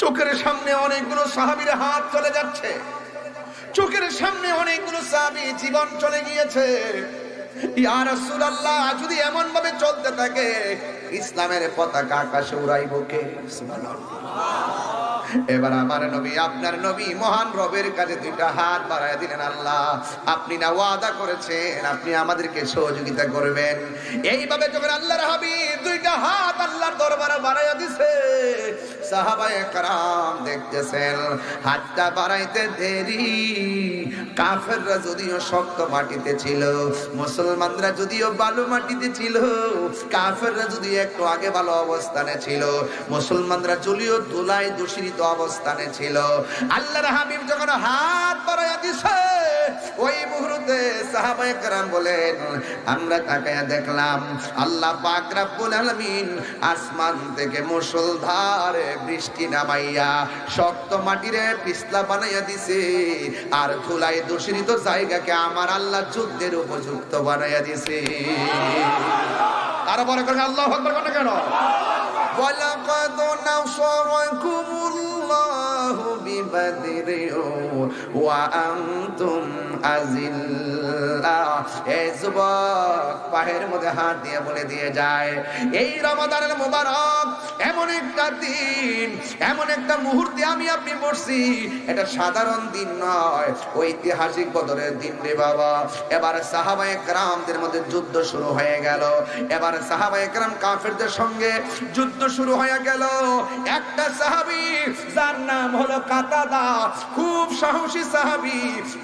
চোখের সামনে অনেকগুলো সাহাবীর হাত চলে যাচ্ছে, চোখের সামনে অনেকগুলো সাহাবী জীবন চলে গিয়েছে। ইয়া রাসূলুল্লাহ, যদি এমন ভাবে চলতে থাকে ইসলামের পতাকা আকাশে উড়াইব কে? সুবহানাল্লাহ। এবার আমার নবী, আপনার নবী মহান রবের কাছে দুইটা হাত বাড়ায় দিলেন। আল্লাহ, আপনি না ওয়াদা করেছেন আপনি আমাদেরকে সহযোগিতা করবেন। এইভাবে যখন আল্লাহর হাবিব দুইটা হাত আল্লাহর দরবারে বাড়াইয়া দিছে, সাহাবায়ে কেরাম দেখতেছেন হাতটা বাড়াইতে দেরি। কাফেররা যদিও শক্ত মাটিতে ছিল, মুসলমানরা যদিও বালু মাটিতে ছিল, কাফেররা যদি একটু আগে ভালো অবস্থানে ছিল, মুসলমানরা যদিও ধুলায় দূষিত অবস্থানে ছিল, আল্লাহর হাবিব যখন হাত বাড়াইয়া দিছে ওই মুহূর্তে সাহাবায়ে কেরাম বলেন, আমরা তাকায়া দেখলাম আল্লাহ পাক রব্বুল আলামিন আসমান থেকে মুষলধারে বৃষ্টি নামাইয়া শক্ত মাটিরে পিছলা বানাইয়া দিছে, আর ধুলায় দূষিত জায়গাকে আমার আল্লাহ যুদ্ধের উপযুক্ত বানাইয়া দিছে। আরো বড় করে আল্লাহু আকবার বলেন কেন? ওয়ালাকাদ নাসারাকুমুল্লাহু বিবাদরিন ওয়া আনতুম আযিল্লা। এই যুবক পায়ের মধ্যে হাত দিয়ে বলে দিয়ে যায়, এই রমাদানের মোবারক এমন একটা দিন, এমন একটা মুহূর্তে আমি আপনি পড়ছি, এটা সাধারণ দিন নয়, ঐতিহাসিক বদরের দিন রে বাবা। এবার সাহাবায়ে কেরামদের মধ্যে যুদ্ধ শুরু হয়ে গেল। এবার সাহাবায়ে কেরাম কাফেরদের সঙ্গে যুদ্ধ শুরু হয়ে গেল। একটা সাহাবী যার নাম হলো কাতাদা, খুব সাহসী সাহাবী,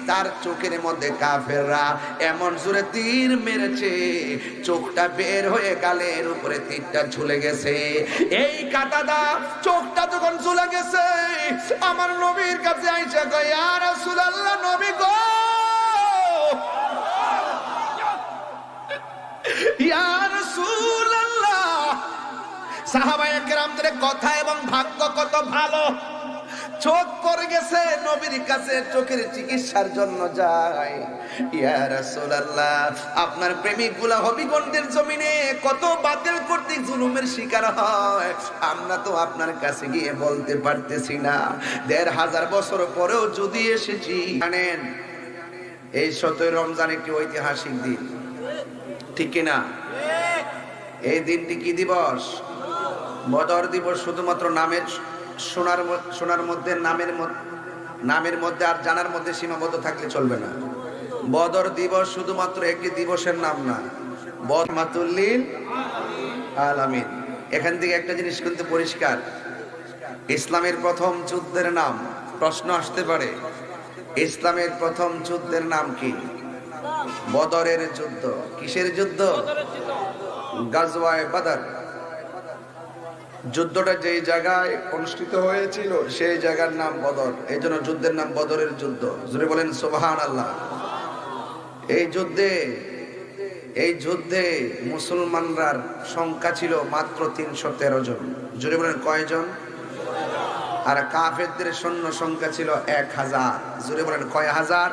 তার চোখের মধ্যে কাফেররা এমন জোরে তীর মেরেছে, চোখটা বের হয়ে গালের উপরে তীরটা ঝুলে গেছে। এই কাতাদা চোখটা যখন ঝুলে গেছে, আমার নবীর কাছে আইসা কয়, ইয়া রাসূলুল্লাহ, নবী গো, ইয়া রাসূলুল্লাহ। সাহাবায়ে কেরামদের কথা এবং ভাগ্য কত ভালো, চোখ পড়ে গেছে, নবীর কাছে চোখের চিকিৎসার জন্য যায়। ইয়া রাসূলুল্লাহ, আপনার প্রেমিকগুলা হবিগঞ্জের জমিনে কত বাতিল কর্তৃক জুলুমের শিকার হয়, আমরা তো আপনার কাছে গিয়ে বলতে পারতেছি না। ১৫০০ বছর পরেও যদি এসেছি। জানেন এই ১৭ রমজান একটি ঐতিহাসিক দিন, ঠিক কিনা? এই দিনটি কি দিবস? বদর দিবস। শুধুমাত্র নামের শোনার মধ্যে, নামের মধ্যে আর জানার মধ্যে সীমাবদ্ধ থাকলে চলবে না। বদর দিবস শুধুমাত্র একটি দিবসের নাম না, বদমাতুল লিল আলামিন। এখান থেকে একটা জিনিস কিন্তু পরিষ্কার, ইসলামের প্রথম যুদ্ধের নাম, প্রশ্ন আসতে পারে, ইসলামের প্রথম যুদ্ধের নাম কি? বদরের যুদ্ধ। কিসের যুদ্ধ? গাজওয়ায়ে বদর। যুদ্ধটা যেই জায়গায় অনুষ্ঠিত হয়েছিল সেই জায়গার নাম বদর, এই জন্য যুদ্ধের নাম বদরের যুদ্ধ। জোরে বলেন সুবহানাল্লাহ। এই যুদ্ধে মুসলমানরার সংখ্যা ছিল মাত্র ৩১৩ জন। জোরে বলেন কয়জন? আর কাফেরদের সৈন্য সংখ্যা ছিল ১০০০। জোরে বলেন কয় হাজার?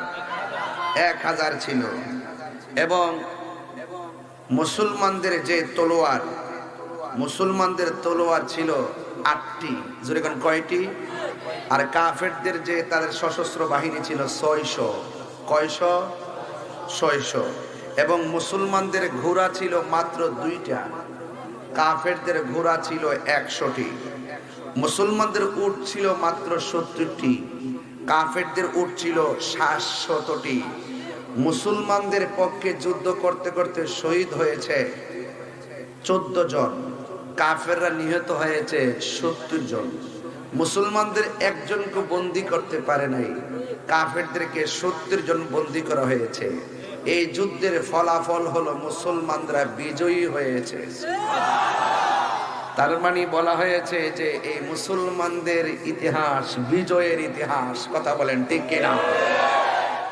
১০০০ ছিল। এবং মুসলমানদের যে তলোয়ার, মুসলমানদের তলোয়ার ছিল ৮টি। জোরে বলেন কয়টি? আর কাফেরদের যে তাদের সশস্ত্র বাহিনী ছিল ৬০০। কয়শ? ৬০০। এবং মুসলমানদের ঘোড়া ছিল মাত্র ২টা, কাফেরদের ঘোড়া ছিল ১০০টি। মুসলমানদের উট ছিল মাত্র ৭০টি, কাফেরদের উট ছিল ৭০০টি। মুসলমানদের পক্ষে যুদ্ধ করতে করতে শহীদ হয়েছে ১৪ জন, কাফেররা নিহত হয়েছে ৭০ জন। মুসলমানদের একজনকে বন্দী করতে পারে নাই, কাফেরদেরকে ৭০ জন বন্দী করা হয়েছে। এই যুদ্ধের ফলাফল হলো মুসলমানরা বিজয়ী হয়েছে। তার মানে বলা হয়েছে যে এই মুসলমানদের ইতিহাস বিজয়ের ইতিহাস। কথা বলেন ঠিক কিনা?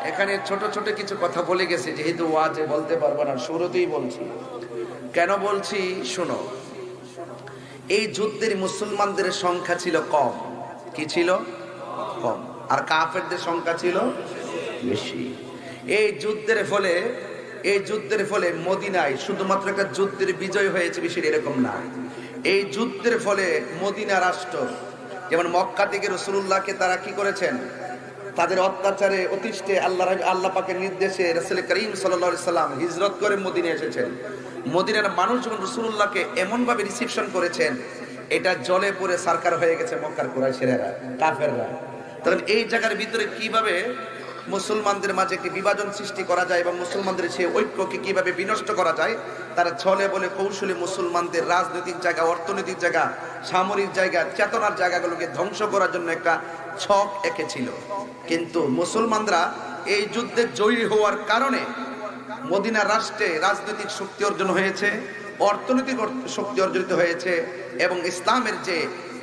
এখানে ছোট ছোট কিছু কথা বলে গেছে, যেহেতু ওয়াজে বলতে পারবো না, শুরুতেই বলছি। কেন বলছি শোনো। এই যুদ্ধের মুসলমানদের সংখ্যা ছিল কম। কি ছিল? কম। আর কাফেরদের সংখ্যা ছিল বেশি। এই যুদ্ধের ফলে মদিনায় শুধুমাত্র একটা যুদ্ধের বিজয় হয়েছে বেশি এরকম না। এই যুদ্ধের ফলে মদিনা রাষ্ট্র যেমন মক্কা থেকে রাসূলুল্লাহকে তারা কি করেছেন, তাদের অত্যাচারে অতিষ্ঠে আল্লাহ পাকের নির্দেশে রাসূল করিম সাল্লাল্লাহু আলাইহি সাল্লাম হিজরত করে মদিনায় এসেছেন। মদিনার মানুষ যখন রাসূলুল্লাহকে এমন ভাবে রিসিপশন করেছেন, এটা জলে পড়ে সারকার হয়ে গেছে মক্কার কুরাইশেরা, কাফেররা। তখন এই জায়গার ভিতরে কিভাবে মুসলমানদের মাঝে একটি বিভাজন সৃষ্টি করা যায় এবং মুসলমানদের সেই ঐক্যকে কিভাবে বিনষ্ট করা যায়, তারা ছলে বলে কৌশলে মুসলমানদের রাজনৈতিক জায়গা, অর্থনৈতিক জায়গা, সামরিক জায়গা, চেতনার জায়গাগুলোকে ধ্বংস করার জন্য একটা ছক এঁকেছিল। কিন্তু মুসলমানরা এই যুদ্ধে জয়ী হওয়ার কারণে মদিনা রাষ্ট্রে রাজনৈতিক শক্তি অর্জন হয়েছে, অর্থনৈতিক শক্তি অর্জিত হয়েছে এবং ইসলামের যে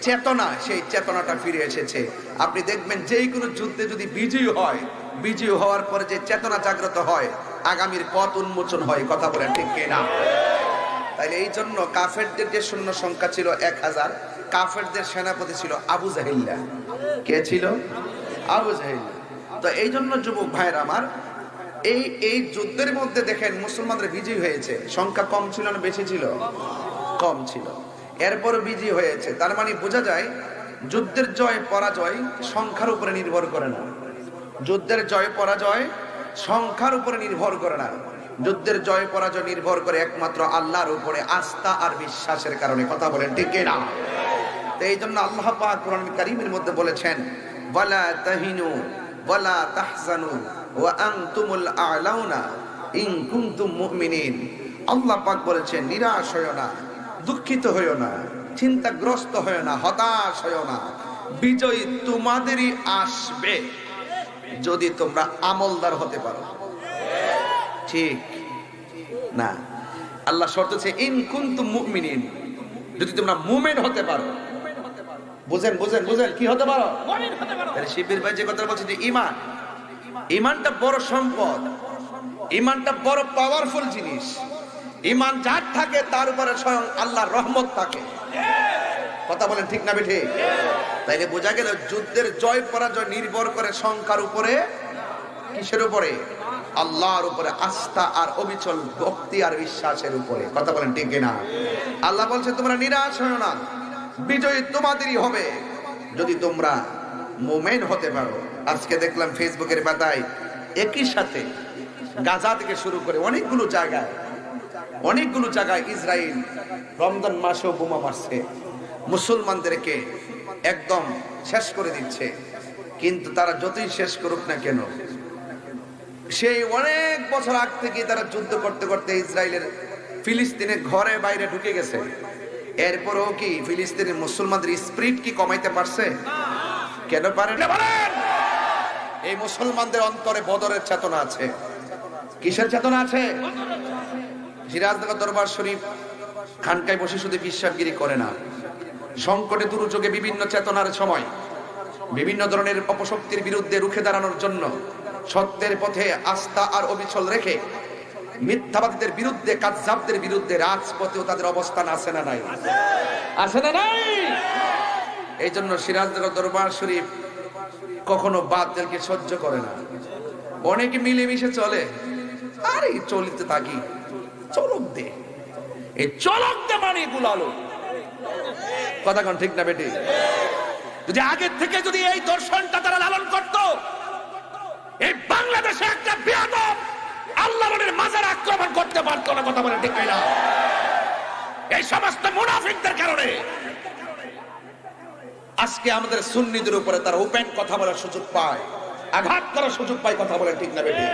চেতনা, সেই চেতনাটা ফিরে এসেছে। আপনি দেখবেন যেই কোনো যুদ্ধে যদি বিজয়ী হয়, বিজয়ী হওয়ার পরে যে চেতনা জাগ্রত হয়, আগামীর পথ উন্মোচন হয়। কথা বলেন ঠিক কিনা? তাইলে এই জন্য কাফেরদের যে সৈন্য সংখ্যা ছিল 1000, কাফেরদের সেনাপতি ছিল আবু জাহিল্লা। কে ছিল? আবু জাহিল্লা। তো এই জন্য যুবক ভাইয়ের আমার, এই যুদ্ধের মধ্যে দেখেন মুসলমানরা বিজয়ী হয়েছে। সংখ্যা কম ছিল না বেশি ছিল? কম ছিল। এরপর বিজয়ী হয়েছে। তার মানে বোঝা যায় যুদ্ধের জয় পরাজয় সংখ্যার উপরে নির্ভর করে না। যুদ্ধের জয় পরাজয় সংখ্যার উপরে নির্ভর করে না। যুদ্ধের জয় পরাজয় নির্ভর করে একমাত্র আল্লাহর উপরে আস্থা আর বিশ্বাসের কারণে। কথা বলেন ঠিক কিনা? তো এই জন্য আল্লাহ পাক কোরআন কারীমের মধ্যে বলেছেন, ওয়ালা তাহিনু ওয়ালা তাহজানু ওয়া আনতুমুল আ'লাউনা ইন কুনতুম মুমিনিন। আল্লাহ পাক বলেছেন, নিরাশ হয়ো না, দুঃখিত হয়ো না, চিন্তাগ্রস্ত হয়ো না, হতাশ হয়ো না। বিজয় তোমাদেরই আসবে যদি তোমরা আমলদার হতে পারো। ঠিক না? আল্লাহ শর্ত হচ্ছে ইন কুনতুম মুমিনিন, যদি তোমরা মুমিন হতে পারো। বুঝেন বুঝেন বুঝেন, কি হতে পারো? মুমিন হতে পারো। তাহলে শিবির ভাই যে কথা বলছে যে ঈমান, ঈমানটা বড় সম্পদ, ঈমানটা বড় পাওয়ারফুল জিনিস। ঈমান যার থাকে তার উপরে স্বয়ং আল্লাহর রহমত থাকে। কথা বলেন ঠিক না বেঠিক? তাইলে বোঝা গেল যুদ্ধের জয় পরাজয় নির্ভর করে সংখ্যার উপরে, কিসের উপরে? আল্লাহর উপরে আস্থা আর অবিচল ভক্তি আর বিশ্বাসের উপরে। কথা বলেন ঠিক না? আল্লাহ বলছে তোমরা নিরাশ হয়ো না, বিজয় তোমাদেরই হবে যদি তোমরা মুমিন হতে পারো। আজকে দেখলাম ফেসবুকের পাতায় একই সাথে গাজা থেকে শুরু করে অনেকগুলো জায়গায় ইসরায়েল রমজান মাসেও বোমা মারছে, মুসলমানদেরকে একদম শেষ করে দিচ্ছে। কিন্তু তারা যতই শেষ করুক না কেন, সেই অনেক বছর আগ থেকে তারা যুদ্ধ করতে করতে ইসরায়েলের ফিলিস্তিনের ঘরে বাইরে ঢুকে গেছে। এরপরেও কি ফিলিস্তিনের মুসলমানদের স্পিরিট কি কমাইতে পারছে? কেন পারে না বলেন? এই মুসলমানদের অন্তরে বদরের চেতনা আছে। কিসের চেতনা আছে? সিরাজনগর দরবার শরীফ খানকায় বসে শুধু বিশ্বাসগিরি করে না, সংকটে দুর্যোগে বিভিন্ন চেতনার সময় বিভিন্ন ধরনের অপশক্তির বিরুদ্ধে রুখে দাঁড়ানোর জন্য সত্যের পথে আস্থা আর অবিচল রেখে মিথ্যাবাদীদের বিরুদ্ধে, কাযযাবদের বিরুদ্ধে রাজপথেও তাদের অবস্থান আছে না নাই? আছে না নাই? এই জন্য সিরাজনগর দরবার শরীফ কখনো বাতিলকে সহ্য করে না। অনেকে মিলেমিশে চলে, আরে চলিতে থাকি, চলক দে, এই চলক দে মানে গুলালো। কথা কোন ঠিক না বেটি? যদি আগে থেকে যদি এই দর্শনটা তারা লালন করত, এই বাংলাদেশে একটা বেয়াদব আল্লাহর মাজার আক্রমণ করতে পারতো না। কথা বলে ঠিক না? এই সমস্ত মুনাফিকদের কারণে আজকে আমাদের সুন্নিদের উপরে তারা ওপেন কথা বলার সুযোগ পায়, আঘাত করার সুযোগ পায়। কথা বলে ঠিক না বেটি?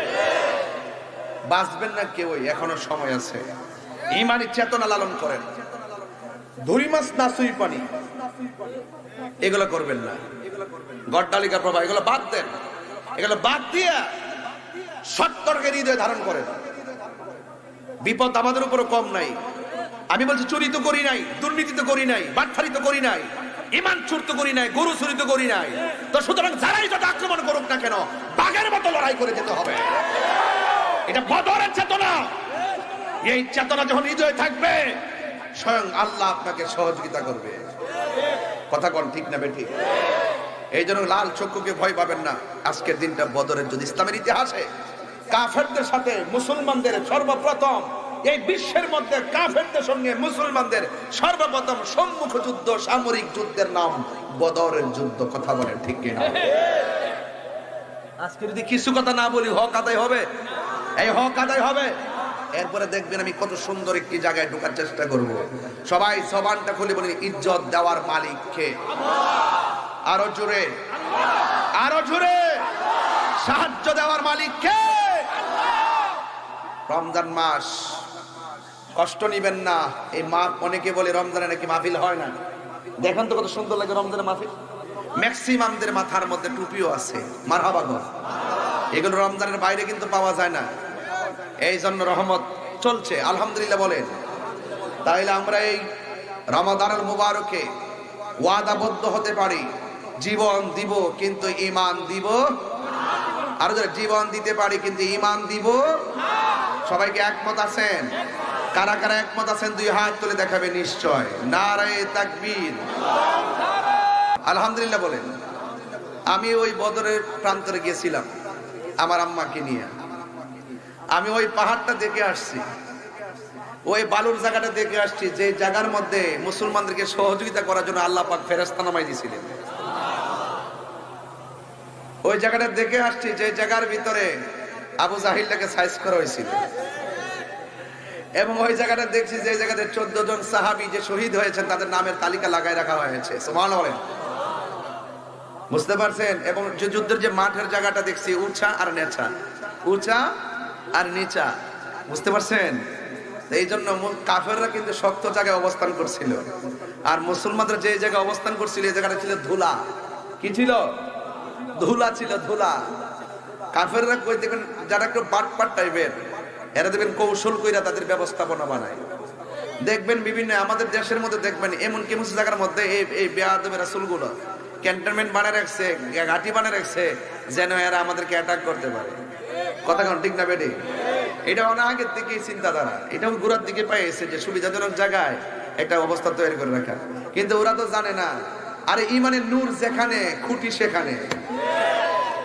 বাঁচবেন না কেউ, এখনো সময় আছে। ঈমানি চেতনা লালন করেন। ধুই মাছ না সুই পানি, এগুলো করবেন না। গড্ডালিকা প্রভা, এগুলো বাদ দেন। এগুলো বাদ দিয়ে সত্যকে হৃদয়ে ধারণ করেন। বিপদ আমাদের উপরও কম নাই। আমি বলছি চুরি তো করি নাই, দুর্নীতি তো করি নাই, বাটফারি তো করি নাই, ঈমান চুরি তো করি নাই, গরু চুরি তো করি নাই। তো সুতরাং যারাই যত আক্রমণ করুক না কেন, বাঘের মতো লড়াই করে যেতে হবে। এটা বদরের চেতনা। এই চেতনা যখন হৃদয়ে থাকবে, স্বয়ং আল্লাহ আপনাকে সহযোগিতা করবে। কথা কোন ঠিক না বেঠি? এই জন্য লাল চক্ষুকে ভয় পাবেন না। আজকের দিনটা বদরের যুদ্ধ। ইসলামের ইতিহাসে কাফেরদের সাথে মুসলমানদের সর্বপ্রথম এই বিশ্বের মধ্যে কাফেরদের সঙ্গে মুসলমানদের সর্বপ্রথম সম্মুখ যুদ্ধ, সামরিক যুদ্ধের নাম বদরের যুদ্ধ। কথা বলেন ঠিক কিনা? আজকে যদি কিছু কথা না বলি হক আদায় হবে? এই হক আদায় হবে। এরপরে দেখবেন আমি কত সুন্দর একটি জায়গায় ঢোকার চেষ্টা করব। সবাই জবানটা খুলে বলি, ইজ্জত দেওয়ার মালিক কে? আরো জোরে, আরো জোরে। সাহায্য দেওয়ার মালিক কে? রমজান মাস, কষ্ট নিবেন না। এই মা অনেকে বলে রমজানে নাকি মাহফিল হয় না। দেখেন তো কত সুন্দর লাগে রমজানের মাহফিল। ম্যাক্সিমামদের মাথার মধ্যে টুপিও আছে, মারহাবা গো। এগুলো রমজানের বাইরে কিন্তু পাওয়া যায় না। এই জন্য রহমত চলছে, আলহামদুলিল্লাহ বলেন। তাইলে আমরা এই রমাদানুল মুবারকে ওয়াদাবদ্ধ হতে পারি, জীবন দিব কিন্তু ঈমান দিব। আর যারা জীবন দিতে পারি কিন্তু ঈমান দিব। সবাইকে একমত আছেন? কারা কারা একমত আছেন দুই হাত তুলে দেখাবে নিশ্চয়। নারায়ে তাকবীর, আলহামদুলিল্লাহ বলেন। আমি ওই বদরের প্রান্তরে গেছিলাম আমার আম্মাকে নিয়ে। আমি ওই পাহাড়টা দেখে আসছি, ওই বালুর জায়গাটা দেখে আসছি, যে জায়গার মধ্যে মুসলমানদেরকে সহযোগিতা করার জন্য আল্লাহ পাক ফেরেশতা নামাই দিয়েছিলেন। ওই জায়গাটা দেখে আসছি, যে জায়গার ভিতরে আবু জাহিলটাকে সাইজ করা হয়েছিল। এবং ওই জায়গাটা দেখছি যে জায়গাতে 14 জন সাহাবী যে শহীদ হয়েছেন তাদের নামের তালিকা লাগাই রাখা হয়েছে। সুবহানাল্লাহ, বুঝতে পারছেন? এবং যে যুদ্ধের যে মাঠের জায়গাটা দেখছি, উঁচা আর নেচা, উঁচা আর নিচা, বুঝতে পারছেন? এই জন্য কাফেররা কিন্তু শক্ত জায়গায় অবস্থান করছিল, আর মুসলমানরা যে জায়গায় অবস্থান করছিল এই জায়গাটা ছিল ধুলা। কি ছিল? ধুলা ছিল, ধুলা। কাফেররা কই দেখবেন যারা একটু বাটপাট টাইপের, এরা দেখবেন কৌশল কইরা তাদের ব্যবস্থাপনা বানায়। দেখবেন বিভিন্ন আমাদের দেশের মধ্যে দেখবেন এমন কি কিছু জায়গার মধ্যে এই বেয়াদবের রাসূলগুলো ক্যান্টনমেন্ট বানায় রাখছে, ঘাঁটি বানায় রাখছে, যেন এরা আমাদেরকে অ্যাটাক করতে পারে। কথা কোন ঠিক না বেডি? এটা অনেক আগের থেকেই চিন্তাধারা। এটাও গোড়ার দিকে পাইছে যে সুবিধাজনক জায়গায় একটা অবস্থা তৈরি করে রাখা, কিন্তু ওরা তো জানে না। আরে ইমানের নূর যেখানে, খুঁটি সেখানে।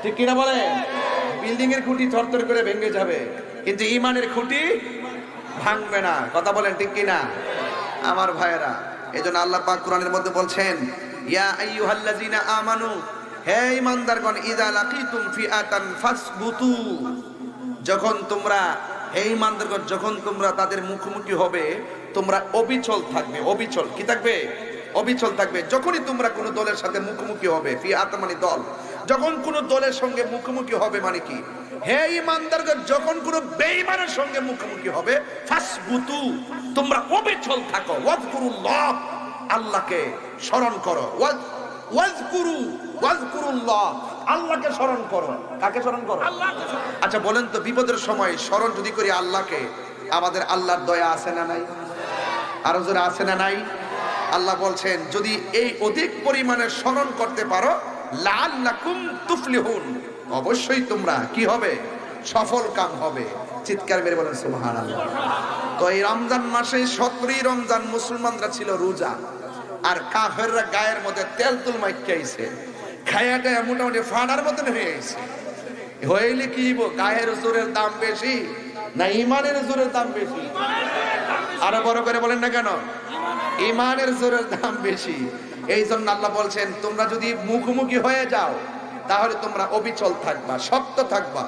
ঠিক কিনা বলে? বিল্ডিং এর খুঁটি থরথর করে ভেঙে যাবে, কিন্তু ইমানের খুঁটি ভাঙবে না। কথা বলেন ঠিক কিনা আমার ভাইয়েরা? এজন্য আল্লাহ পাক কোরআনের মধ্যে বলছেন, ইয়া আইয়ুহাল্লাযিনা আমানু, হে ঈমানদারগণ, ইযা লাকিতুম ফিআতান ফাসবুতু, যখন তোমরা, হে ঈমানদারগণ, যখন তোমরা তাদের মুখোমুখি হবে তোমরা অবিচল থাকবে। অবিচল কি থাকবে? অবিচল থাকবে। যখনই তোমরা কোন দলের সাথে মুখোমুখি হবে, ফিআত মানে দল, যখন কোন দলের সঙ্গে মুখোমুখি হবে মানে কি? হে ঈমানদারগণ, যখন কোন বেঈমানের সঙ্গে মুখোমুখি হবে, ফাসবুতু, তোমরা অবিচল থাকো। ওয়াজকুরুল্লাহ, আল্লাহকে স্মরণ করো। ওয়াজকুরুল্লাহ, আল্লাহকে স্মরণ করো। কাকে স্মরণ করো? আল্লাহকে। আচ্ছা বলেন তো, বিপদের সময় স্মরণ যদি করি আল্লাহকে, আমাদের আল্লাহর দয়া আছে না নাই? আরো জোরে আছে না নাই? আল্লাহ বলছেন, যদি এই অধিক পরিমাণে স্মরণ করতে পারো, লাআল্লাকুম তুফলিহুন, অবশ্যই তোমরা কি হবে? সফল কাম হবে। চিৎকার মেরে বলেন সুবহানাল্লাহ। তো এই রমজান মাসে 17ই রমজান মুসলমানরা ছিল রোজা, আর কাফেররা গায়ের মধ্যে তেল তুল মাইখাইছে, খায়াটা মোটামুটি ফাড়ার মতন হয়ে গেছে। হইলে কি গায়ের জোরের দাম বেশি না ইমানের জোরের দাম বেশি? আরো বড় করে বলেন না কেন? ইমানের জোরের দাম বেশি। এই জন্য আল্লাহ বলছেন, তোমরা যদি মুখোমুখি হয়ে যাও তাহলে তোমরা অবিচল থাকবা, শক্ত থাকবা,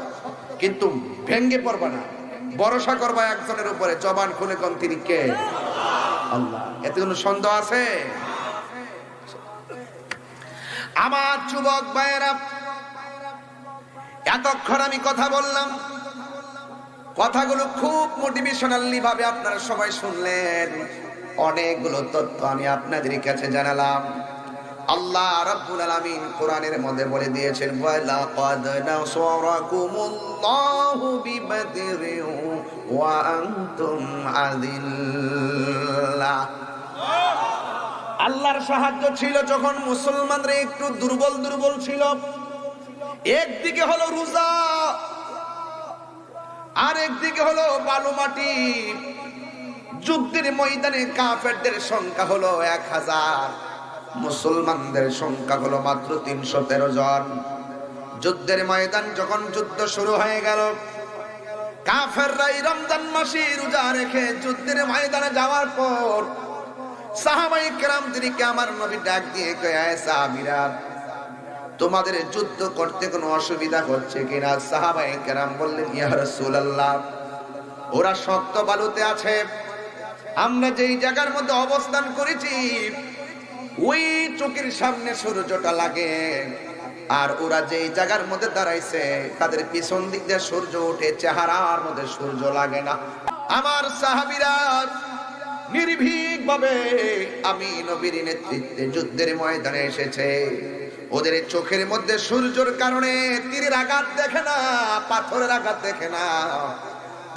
কিন্তু ভেঙ্গে পড়বা না। ভরসা করবা একজনের উপরে। জবান খুলে কোন তিনি কে? আল্লাহ। এতে কোনো সন্দেহ আছে? আমার যুবক ভাইয়েরা, এতক্ষণ আমি কথা বললাম, কথাগুলো খুব মোটিভেশনালি ভাবে আপনারা সবাই শুনলেন। অনেকগুলো তথ্য আমি আপনাদের কাছে জানালাম। আল্লাহ রাব্বুল আলামিন কোরআনের মধ্যে বলে দিয়েছেন, ওয়ালাকাদ নাসারাকুমুল্লাহু বিবাদরিন ওয়া আনতুম আযিল্লাহ। আল্লাহর সাহায্য ছিল যখন মুসলমানরা একটু দুর্বল ছিল। একদিকে হলো রোজা, আর একদিকে হলো বালু মাটি। যুদ্ধের ময়দানে কাফেরদের সংখ্যা হলো 1000, মুসলমানদের সংখ্যা হলো মাত্র 313 জন। যুদ্ধের ময়দান যখন যুদ্ধ শুরু হয়ে গেল, কাফেররা এই রমজান মাসে রোজা রেখে যুদ্ধের ময়দানে যাওয়ার পর সাহাবায়ে কেরামদেরকে আমার নবী ডাক দিয়ে কয়, আয় সাহাবীরা, তোমাদের যুদ্ধ করতে কোনো অসুবিধা হচ্ছে কিনা? সাহাবায়ে কেরাম বললেন, ইয়া রাসূলুল্লাহ, ওরা শক্ত বালুতে আছে, আমরা যেই জায়গার মধ্যে অবস্থান করেছি ওই চোখের সামনে সূর্যটা লাগে, আর ওরা যেই জায়গার মধ্যে দাঁড়াইছে তাদের পিছন দিক দিয়ে সূর্য ওঠে, চেহারার মধ্যে সূর্য লাগে না। আমার সাহাবীরা নির্ভীক ভাবে আমি নবীর নেতৃত্বে যুদ্ধের ময়দানে এসেছে। ওদের চোখের মধ্যে সূর্যের কারণে তীরের আঘাত দেখে না, পাথরের আঘাত দেখে না।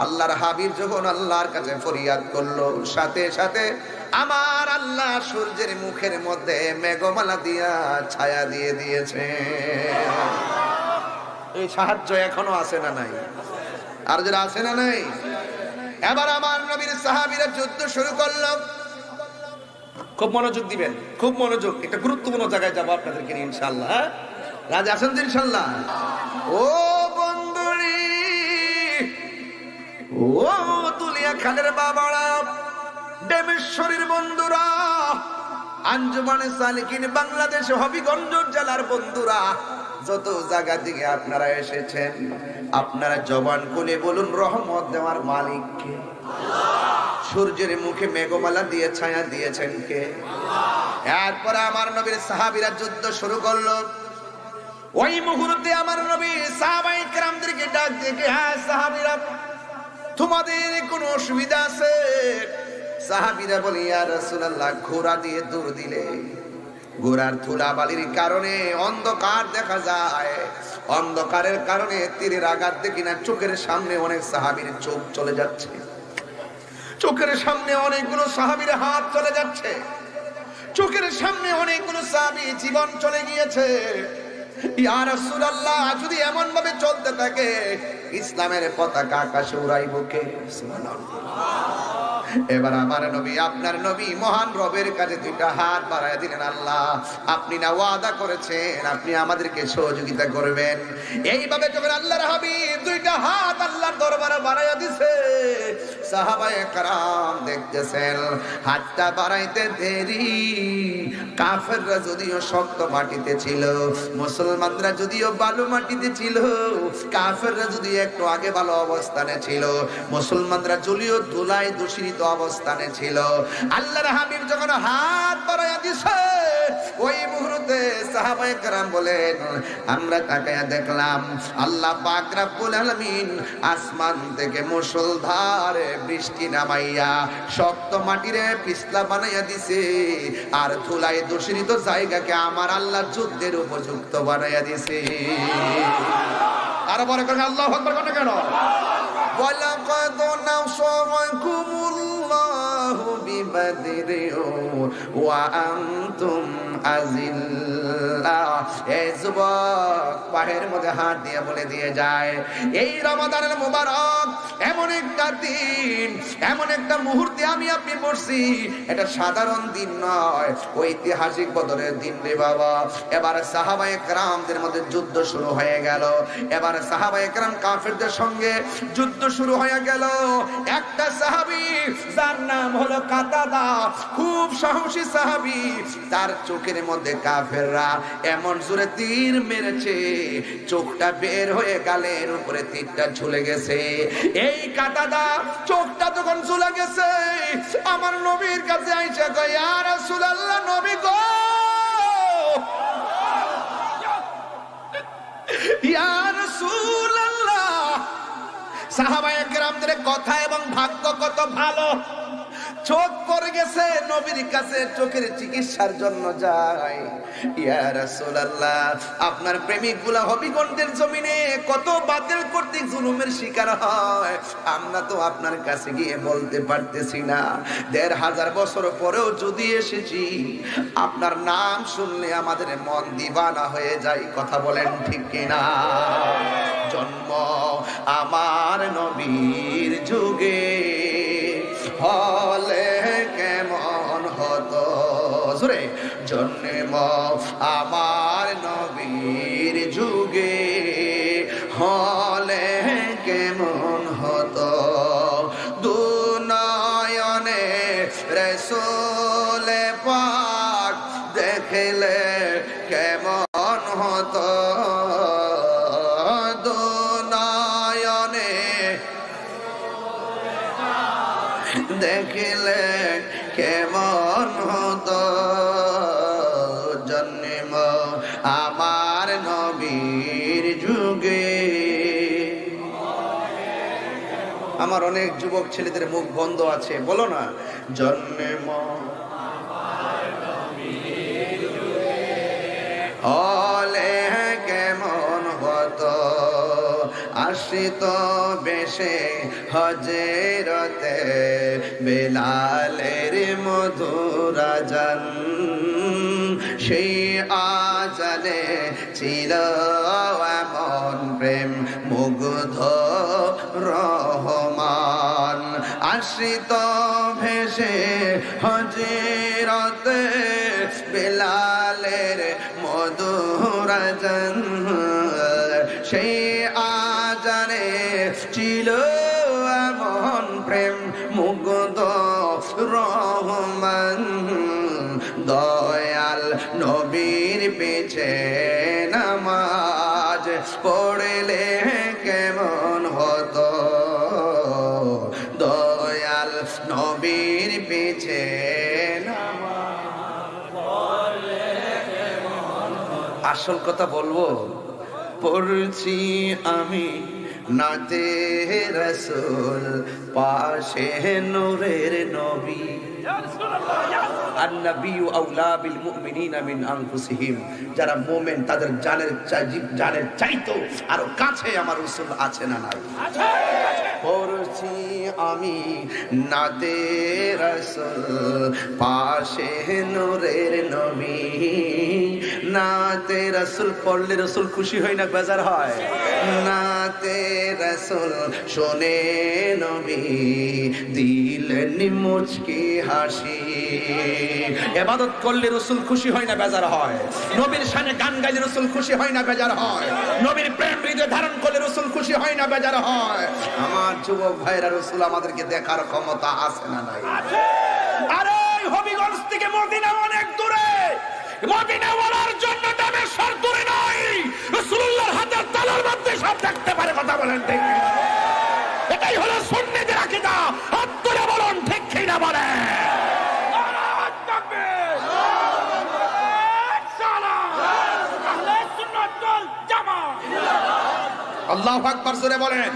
আল্লাহর হাবিব যখন আল্লাহর কাছে ফরিয়াদ করলো, সাথে সাথে আমার আল্লাহ সূর্যের মুখের মধ্যে মেঘমালা দিয়া ছায়া দিয়ে দিয়েছে। এই সাহায্য এখনো আছে না নাই? আর যারা আছে না নাই? এবার আমার নবীর সাহাবীরা যুদ্ধ শুরু করলো। খুব মনোযোগ দিবেন, খুব মনোযোগ, একটা গুরুত্বপূর্ণ জায়গায় যাবো আপনাদেরকে নিয়ে ইনশাআল্লাহ। রাজি আছেন তো ইনশাআল্লাহ? ও বন্ধুরি, ও তুলিয়া খালের বাবারা, ডেমেশ্বরীর বন্ধুরা, আঞ্জুমানে সালিকিন বাংলাদেশ হবিগঞ্জ জেলার বন্ধুরা, যত জায়গা থেকে আপনারা এসেছেন, আপনারা জবান খুলে বলুন, রহমত দেওয়ার মালিক কে? সূর্যের মুখে মেঘমালা দিয়ে ছায়া দিয়েছেন কে? এরপরে আমার নবীর সাহাবীরা যুদ্ধ শুরু করলো। ওই মুহূর্তে আমার নবী সাহাবায়ে কেরামদেরকে ডাক দিয়ে, হ্যাঁ সাহাবীরা, তোমাদের কোনো অসুবিধা আছে? সাহাবীরা বলে, ইয়া রাসূলুল্লাহ, ঘোড়া দিয়ে দৌড় দিলে ঘোড়ার ধুলাবালির কারণে অন্ধকার দেখা যায়, অন্ধকারের কারণে তীরের আঘাত দেখি না, চোখের সামনে অনেক সাহাবীর চোখ চলে যাচ্ছে, চোখের সামনে অনেকগুলো সাহাবীর হাত চলে যাচ্ছে, চোখের সামনে অনেকগুলো সাহাবী জীবন চলে গিয়েছে। ইয়া রাসূলুল্লাহ, যদি এমন ভাবে চলতে থাকে ইসলামের পতাকা আকাশে উড়াইব কে? সুবহানাল্লাহ। এবার আমার নবী, আপনার নবী মহান রবের কাছে দুইটা হাত বাড়ায় দিলেন, আল্লাহ, আপনি না ওয়াদা করেছেন আপনি আমাদেরকে সহযোগিতা করবেন। এইভাবে যখন আল্লাহর হাবিব দুইটা হাত আল্লাহর দরবারে বাড়াইয়া দিছে, সাহাবায়ে কেরাম দেখতেছেন হাতটা বাড়াইতে দেরি। কাফেররা যদিও শক্ত মাটিতে ছিল, মুসলমানরা যদিও বালু মাটিতে ছিল, কাফেররা যদি একটু আগে ভালো অবস্থানে ছিল, মুসলমানরা যদিও ধুলায় দূষিত অবস্থানে ছিল, আল্লাহর হাবিব যখন হাত বাড়াইয়া দিছে, ওই মুহূর্তে সাহাবায়ে কেরাম বলেন, আমরা তাকায়া দেখলাম আল্লাহ পাক রব্বুল আলামিন আসমান থেকে মুষলধারে বৃষ্টি নামাইয়া শক্ত মাটিরে পিছলা বানাইয়া দিছে, আর ধুলায় দূষিত জায়গাকে আমার আল্লাহ যুদ্ধের উপযুক্ত বানাইয়া দিছে। আর বড় করে আল্লাহু আকবার কোন কেন? ওয়ালাকাদ নাসারাকুমুল্লাহু বিবাদরিন ওয়া আনতুম আযিল্লা। এই যুবক পায়ের মধ্যে হাত দিয়ে বলে দিয়ে যায়, এই রমাদানের মুবারক এমন একটা দিন, এমন একটা মুহূর্তে আমি আপনি পড়ছি, এটা সাধারণ দিন নয়, ঐতিহাসিক বদরের দিন রে বাবা। এবার সাহাবায়ে কেরামদের মধ্যে যুদ্ধ শুরু হয়ে গেল। এবার সাহাবায়ে কেরাম কাফেরদের সঙ্গে যুদ্ধ শুরু হয়ে গেল। একটা সাহাবী যার নাম হলো কাতাদা, খুব সাহসী সাহাবী, তার চোখের মধ্যে কাফেররা এমন জোরে তীর মেরেছে, চোখটা বের হয়ে গালের উপরে তীরটা ঝুলে গেছে। এই কাতাদা চোখটা যখন ঝুলে গেছে, আমার নবীর কাছে আইসা কয়, ইয়া রাসূলুল্লাহ, নবী গো, ইয়া রাসূলুল্লাহ। সাহাবায়ে কেরামদের কথা এবং ভাগ্য কত ভালো, চোখ পড়ে গেছে, নবীর কাছে চোখের চিকিৎসার জন্য যায়। ইয়া রাসূলুল্লাহ, আপনার প্রেমিকগুলা হবিগঞ্জের জমিনে কত বাতিল কর্তৃক জুলুমের শিকার হয়, আমরা তো আপনার কাছে গিয়ে বলতে পারতেছি না। ১৫০০ বছর পরেও যদি এসেছি, আপনার নাম শুনলে আমাদের মন দিবানা হয়ে যায়। কথা বলেন ঠিক কিনা? জন্ম আমার নবীর যুগে হলে কেমন হতো, জোরে, জন্ম আমার নবীর যুগে হলে কেমন হতো। রাসূল পাক দেখলে কেমন হতো দুনয়নে দেখলে কেমন হতো জন্ম আমার নবীর যুগে। আমার অনেক যুবক ছেলেদের মুখ বন্ধ আছে, বলো না জন্ম হলে কেমন হতো আশ্রিত বেশে হজরতে বেলালের মধুর আজান সেই আজানে ছিল এমন প্রেম মুগ্ধ রহমান আশ্রিত ভেসে হজরতে বেলালের মধুর আজান সেই আজানে ছিল এমন প্রেম মুগ্ধ রহমান দয়াল নবীর পিছে নামাজ পড়লে কেমন হতো দয়াল নবীর পিছে আসল কথা বলবো পড়ছি আমি নাতে রাসূল পাশে নূরের নবী আন-নবিয়্যু আওলা বিল মুমিনিনা মিন আনফুসিহিম যারা মুমিন তাদের জানের চাইতো আরো কাছে আমার রাসূল আছে না নাই আছে পড়ছি আমি নাতে রাসূল পাশে নূরের নবী নাতে রাসূল পড়লে রাসূল খুশি হয় না বেজার হয় নাতে রাসূল শুনে নবী দিলেন মুচকি হাসি ইবাদত করলে রাসূল খুশি হয় না বেজার হয় নবীর শানে গান গাইলে রাসূল খুশি হয় না বেজার হয় নবীর প্রেম হৃদয়ে ধারণ করলে রাসূল খুশি হয় না বেজার হয় আমার যুবক ভাইরা রাসূল আমাদেরকে দেখার ক্ষমতা আছে না নাই আছে আরে হবিগঞ্জ থেকে মদিনা অনেক দূরে মদিনা ওয়ালার জন্য দামেস্ক দূরে নয় রাসূলুল্লাহর হাতের তালার মধ্যে সব দেখতে পারে কথা বলেন ঠিক এটাই হলো সুন্নিদের আকীদা হাত তুলে বলুন ঠিক কি না বলেন নারায়ে তাকবীর সালাম আহলে সুন্নাত ওয়াল জামাত আল্লাহু আকবার জোরে বলেন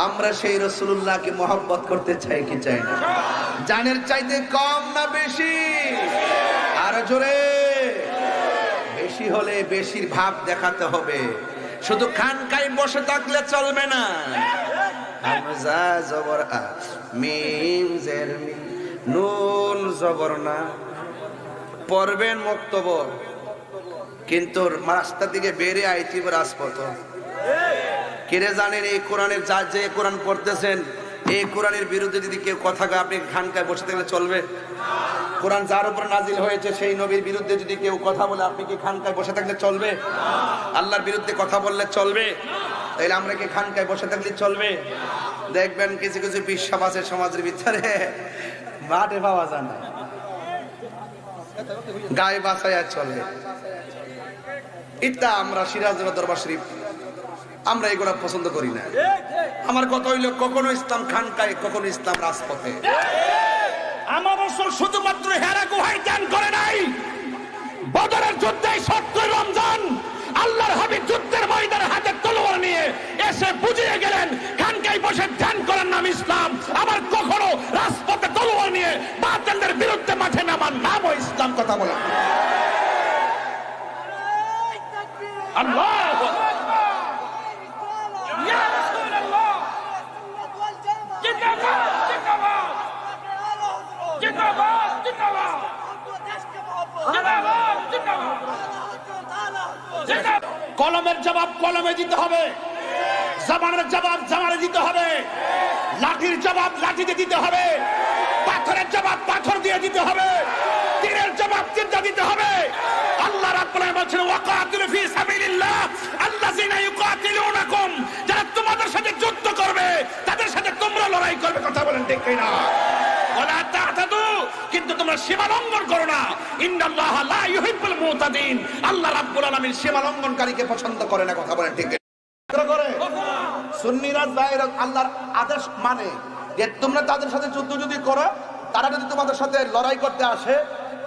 আমরা সেই রাসূলুল্লাহকে মহব্বত করতে চাই কি চাই না জানের চাইতে কম না বেশি আর জোরে বেশি হলে বেশির ভাব দেখাতে হবে শুধু খানকায় বসে থাকলে চলবে না হামজা জবর আ মিম জের মি নুন জবর না পড়বেন মুক্তব কিন্তু রাস্তা থেকে বেরিয়ে আইতিব রাজপথ কেরে জানেন এই কোরআনের যা যে কোরআন পড়তেছেন এই কোরআনের বিরুদ্ধে যদি কেউ কথা কয় আপনি খানকায় বসে থাকলে চলবে কোরআন যার উপর নাজিল হয়েছে সেই নবীর বিরুদ্ধে যদি কেউ কথা বলে আপনি কি খানকায় বসে থাকলে চলবে আল্লাহর বিরুদ্ধে কথা বললে চলবে তাহলে আমরা কি খানকায় বসে থাকলে চলবে দেখবেন কিছু কিছু বিশ্বাস আছে সমাজের ভিতরে মাঠে পাওয়া যায় না গায়ে বাসায় চলে এটা আমরা সিরাজগঞ্জ দরবার শরীফ আমরা এগুলা পছন্দ করি না আমার কথা হইল কখনো ইসলাম খানকায় কখনো ইসলাম রাজপথে আমার রাসূল শুধুমাত্র হেরা গুহায় ধ্যান করে নাই বদরের যুদ্ধে 70 রমজান আল্লাহর হাবিব যুদ্ধের ময়দানে হাতে তলোয়ার নিয়ে এসে বুঝিয়ে গেলেন খানকায় বসে ধ্যান করার নাম ইসলাম আমার কখনো রাজপথে তলোয়ার নিয়ে বাতিলদের বিরুদ্ধে মাঠে নামার নামও ইসলাম কথা বলে আল্লাহু আকবার ইয়া রাসূলুল্লাহ জিন্দাবাদ জিন্দাবাদ জিন্দাবাদ জিন্দাবাদ জিন্দাবাদ জিন্দাবাদ কলমের জবাব কলমে দিতে হবে জবানের জবাব জবানে দিতে হবে লাঠির জবাব লাঠিতে দিতে হবে পাথরের জবাব পাথর দিয়ে দিতে হবে তীরের জবাব তীর দিয়ে দিতে হবে আল্লাহ রাব্বুল আলামিন বলেন ওয়াকাতিলু ফি সাবিলিল্লাহ আল্লাযিনা ইউকাতিলুনাকুম যারা তোমাদের সাথে যুদ্ধ করবে তাদের সাথে তোমরা লড়াই করবে কথা বলেন ঠিক কিনা ওয়ালা তা'তাদু তোমরা সীমা লঙ্ঘন করো না। ইন্নাল্লাহা লা ইউহিব্বুল মুতাদিন, আল্লাহ রাব্বুল আলামিন সীমা লঙ্ঘনকারীকে পছন্দ করে না। কথা বলেন ঠিক করে? সুন্নিরা দায়রা আল্লাহর আদেশ মানে যে তোমরা তাদের সাথে যুদ্ধ যদি করো, তারা যদি তোমাদের সাথে লড়াই করতে আসে,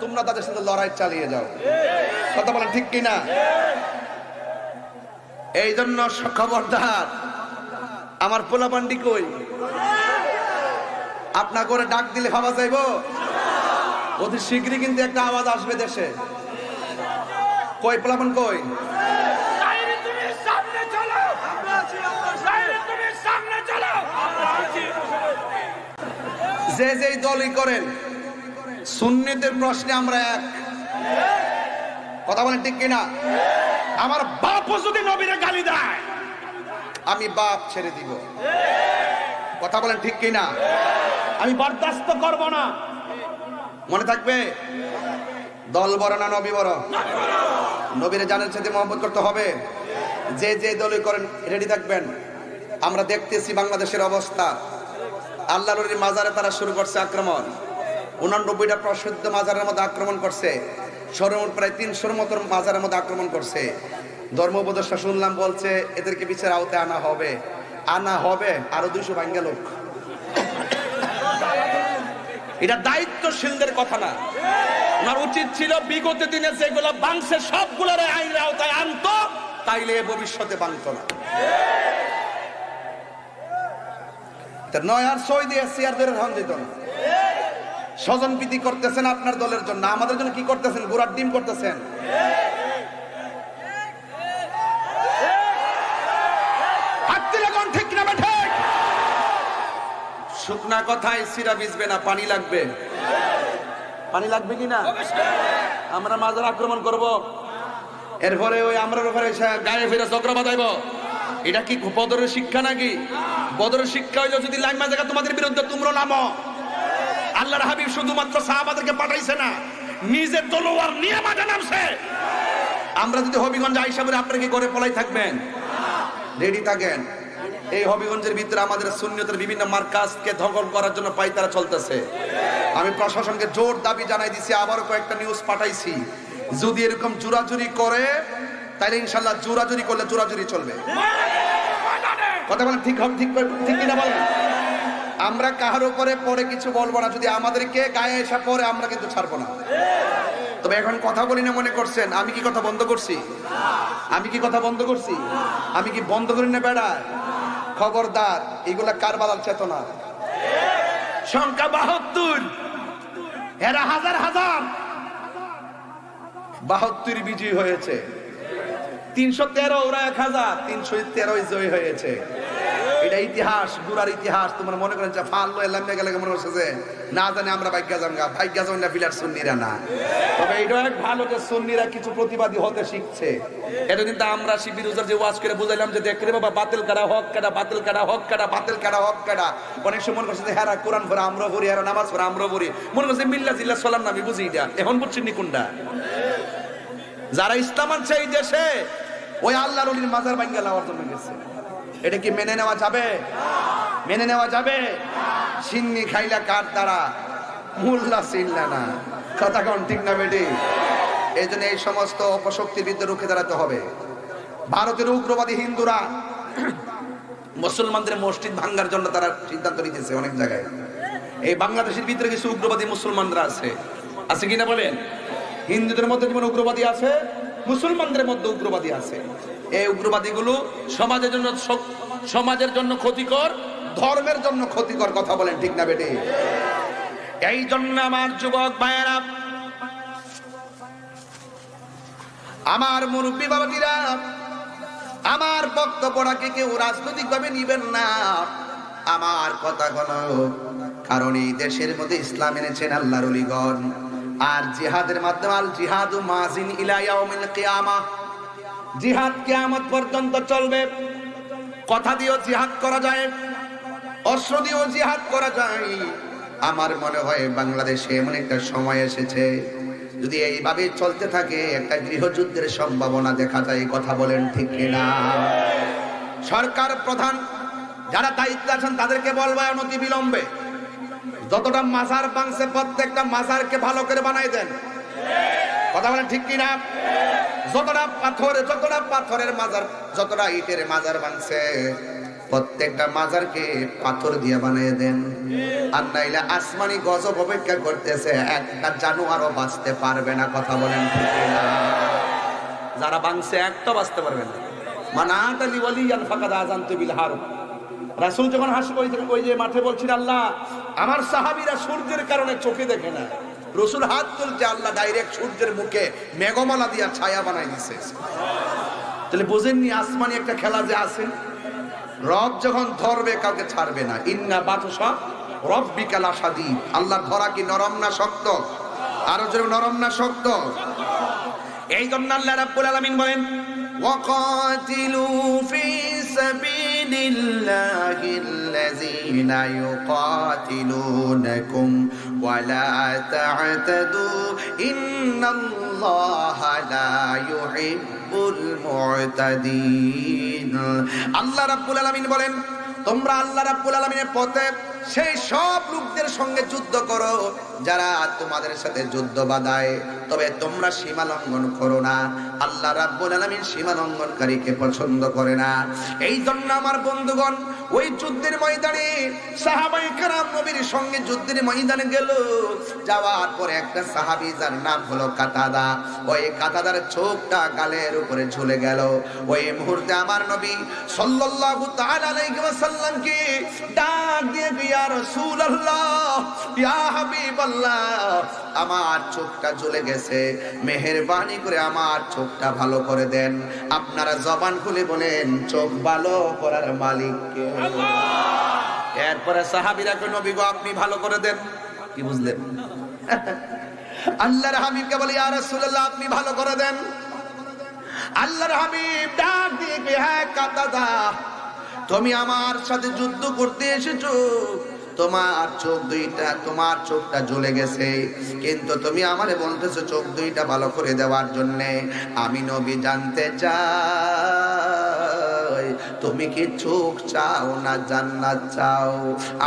তোমরা তাদের সাথে লড়াই চালিয়ে যাও। কথা বলেন ঠিক কিনা? এই জন্য খবরদার, আমার পোলাপান্ডি কই, আপনা করে ডাক দিলে ভাবা যাইব? অতি শীঘ্রই কিন্তু একটা আওয়াজ আসবে দেশে। কই পোলাপান কই? যে যেই দলই করেন, সুন্নিদের প্রশ্নে আমরা এক। কথা বলেন ঠিক কিনা? আমার বাপও যদি নবীরে গালি দেয়, আমি বাপ ছেড়ে দিব। কথা বলেন ঠিক কিনা? আমি বরদাস্ত করব না। মনে থাকবে, দল বড় না নবী বড়? নবীরে জানের সাথে মহব্বত করতে হবে। যে যে দলই করেন রেডি থাকবেন। আমরা দেখতেছি বাংলাদেশের অবস্থা। আল্লাহর ওলির মাজারে তারা শুরু করছে আক্রমণ। 89টা প্রসিদ্ধ মাজারের মধ্যে আক্রমণ করছে। সর্বমোট প্রায় 300-র মতো মাজারের মধ্যে আক্রমণ করছে। ধর্ম উপদেষ্টা শুনলাম বলছে এদেরকে বিচার আওতায় আনা হবে। আরো 200 ভাঙ্গা লোক। এটা দায়িত্বশীলদের কথা না। ওনার উচিত ছিল বিগত দিনে যেগুলো বাংছে সবগুলোর আইনের আওতায় আনতো, তাইলে ভবিষ্যতে বাংতো না। নয় আর সই দিয়ে চেয়ার ধরে ধান দিত না। স্বজন প্রীতি করতেছেন আপনার দলের জন্য, আমাদের জন্য কি করতেছেন? গোড়ার ডিম করতেছেন। ঠিক না ঠিক? শুকনা কথায় সিরা ভিজবে না, পানি লাগবে। পানি লাগবে কিনা? আমরা মাজার আক্রমণ করব, এরপরে ওই আমরার উপরে গায়ে ফিরে চক্র বাঁধাইব। এটা কি বদরের শিক্ষা নাকি? বদরের শিক্ষা হইলো যদি লাইমা জায়গা তোমাদের বিরুদ্ধে তোমরা নামো। আল্লাহর হাবিব শুধুমাত্র সাহাবাদেরকে পাঠাইছে না, নিজে তলোয়ার নিয়ে মাঠে নামছে। আমরা যদি হবিগঞ্জ আইসা বলে আপনারা কি করে পলাই থাকবেন? রেডি থাকেন। এই হবিগঞ্জের ভিতরে আমাদের সুন্নিয়তের বিভিন্ন মার্কাজকে দখল করার জন্য পাইতারা চলতেছে। আমি প্রশাসনকে জোর দাবি জানাই দিছি, আবারও কয়েকটা নিউজ পাঠাইছি। যদি এরকম জোরাজুরি করে, তাহলে ইনশাল্লাহ জোরাজুরি করলে জোরাজুরি চলবে। কথা বলেন ঠিক হবে? ঠিক কিনা বলেন? আমরা কাহার উপরে পরে কিছু বলবো না। যদি আমাদেরকে গায়ে এসে পরে, আমরা কিন্তু ছাড়বো না। তবে এখন কথা বলি না মনে করছেন আমি কি কথা বন্ধ করছি? আমি কি কথা বন্ধ করছি? আমি কি বন্ধ করি না? বেড়া খবরদার, এগুলা কারবালার চেতনা। সংখ্যা 72, এরা হাজার হাজার। 72 বিজয়ী হয়েছে, 313 ওরা 1000, 313 জয়ী হয়েছে। এটা ইতিহাস, গুড়ার ইতিহাস। তোমরা মনে করেন যে ফাল্লো এলাম গেলে মনে করছে যে না জানে আমরা ভাগ্যা যান না ফিলার সুন্নিরা না। তবে এটা এক ভালো যে সুন্নিরা কিছু প্রতিবাদী হতে শিখছে। এটা কিন্তু আমরা শিবির উজার যে ওয়াজ করে বুঝাইলাম যে দেখ রে বাবা, বাতিল কাটা হক কাটা, বাতিল কাটা হক কাটা, বাতিল কাটা হক কাটা। অনেক সময় মনে করছে যে হ্যাঁ কোরআন পড়ে আমরা পড়ি, হ্যাঁ নামাজ পড়ে আমরা পড়ি, মনে করছে মিল্লা জিল্লা সালাম না। আমি বুঝি এটা এখন বুঝছি নিকুন্ডা। যারা ইসলাম আনছে এই দেশে, ওই আল্লাহর ওলির মাজার ভাঙ্গা লাওয়ার জন্য গেছে। এটা কি মেনে নেওয়া যাবে? মেনে নেওয়া যাবে? সিন্নি খাইলা কার দ্বারা, মুল্লা চিনলা না। কথা কোন ঠিক না বেটি? এই জন্য এই সমস্ত অপশক্তির বিরুদ্ধে রুখে দাঁড়াতে হবে। ভারতের উগ্রবাদী হিন্দুরা মুসলমানদের মসজিদ ভাঙ্গার জন্য তারা সিদ্ধান্ত নিতেছে অনেক জায়গায়। এই বাংলাদেশের ভিতরে কিছু উগ্রবাদী মুসলমানরা আছে কিনা বলেন? হিন্দুদের মধ্যে যেমন উগ্রবাদী আছে, মুসলমানদের মধ্যে উগ্রবাদী আছে। এই উগ্রবাদীগুলো সমাজের জন্য ক্ষতিকর, ধর্মের জন্য ক্ষতিকর। কথা বলেন ঠিক না বেটি? এই জন্য আমার যুবক ভাইয়েরা, আমার মুরব্বী বাবাজিরা, আমার বক্তব্যটাকে কেউ রাজনৈতিক ভাবে নিবেন না। আমার কথা হলো, কারণ এই দেশের মধ্যে ইসলাম এনেছেন আল্লাহর ওলিগণ। আর জিহাদের মাধ্যমে আল জিহাদু মাজিন ইলা ইয়াউমিল কিয়ামাহ, জিহাদ কিয়ামত পর্যন্ত চলবে। কথা দিয়েও জিহাদ করা যায়, অস্ত্র দিয়েও জিহাদ করা যায়। আমার মনে হয় বাংলাদেশে এমন একটা সময় এসেছে, যদি এইভাবে চলতে থাকে একটা গৃহযুদ্ধের সম্ভাবনা দেখা যায়। কথা বলেন ঠিক কিনা? সরকার প্রধান যারা দায়িত্বে আছেন তাদেরকে বলবো অনতি বিলম্বে যতটা মাজার ভাঙছে প্রত্যেকটা মাজারকে ভালো করে বানাই দেন। কথা বলেন ঠিক কিনা? যতটা পাথরের মাজার, যতটা ইটের মাজার ভাঙছে প্রত্যেকটা মাজারকে পাথর দিয়ে বানিয়ে দেন। আর নাইলে আসমানি গজব অপেক্ষা করতেছে, একটা জানোয়ারও বাঁচতে পারবে না। কথা বলেন ঠিক কিনা? যারা ভাঙছে একটা বাঁচতে পারবে না। মানাতালি ওয়ালিয়ান ফাকাদ আযানতু বিল হারব। রাসূল যখন ওই যে মাঠে বলছেন, আল্লাহ আমার সাহাবীরা সূর্যের কারণে চোখে দেখে না, রসুল হাত তুলছে, আল্লাহ ডাইরেক্ট সূর্যের মুখে মেঘমালা দিয়া ছায়া বানাই দিছে। তাহলে বুঝেননি আসমানি একটা খেলা যে আছে। রব যখন ধরবে কাউকে ছাড়বে না। ইন্না বাতশা রব্বিকা লাশাদীদ। আল্লাহর ধরা কি নরম না শক্ত? আরো জোরে, নরম না শক্ত? এই জন্য আল্লাহ রাব্বুল আলামিন বলেন, ওয়াকাতিলু ফি সাবিলিল্লাহিল্লাযীনা ইউকাতিলুনাকুম ওয়া লা তা'তাদু ইন্নাল্লাহা লা ইউহিব্বুল মু'তাদিন। আল্লাহ রাব্বুল আলামিন বলেন, তোমরা আল্লাহ রাব্বুল আলামিনের পথে সেই সব লোকদের সঙ্গে যুদ্ধ করো যারা তোমাদের সাথে যুদ্ধ বাঁধায়, তবে তোমরা সীমা লঙ্ঘন করো না। আল্লাহ রাব্বুল আলামিন সীমা লঙ্ঘনকারীকে পছন্দ করে না। এই জন্য আমার বন্ধুগণ, ওই যুদ্ধের ময়দানে সাহাবায়ে কেরাম নবীর সঙ্গে যুদ্ধের ময়দানে গেল। যাওয়ার পরে একটা সাহাবী যার নাম হলো কাতাদা, ওই কাতাদার চোখটা গালের উপরে ঝুলে গেল। ওই মুহূর্তে আমার নবী সাল্লাল্লাহু তাআলা আলাইহি ওয়াসাল্লামকে ডাক দিয়ে, ইয়া রাসূলুল্লাহ, ইয়া হাবিবাল্লাহ, আমার চোখটা জ্বলে গেছে, মেহেরবানি করে আমার চোখটা ভালো করে দেন। আপনারা জবান খুলে বলেন, চোখ ভালো করার মালিক কে? এরপরে সাহাবীরা কই, নবী গো আপনি ভালো করে দেন। কি বুঝলেন? আল্লাহর হাবিবকে বলে, ইয়া রাসূলুল্লাহ আপনি ভালো করে দেন। আল্লাহর হাবিব ডাক দিয়ে, হ্যাঁ কাতাদা, তুমি আমার সাথে যুদ্ধ করতে এসেছো, তোমার চোখ দুইটা, তোমার চোখটা জ্বলে গেছে, কিন্তু তুমি আমারে বলতেছো চোখ দুইটা ভালো করে দেওয়ার জন্য। আমি নবী জানতে চাই, তুমি কি চোখ চাও না জান্নাত চাও?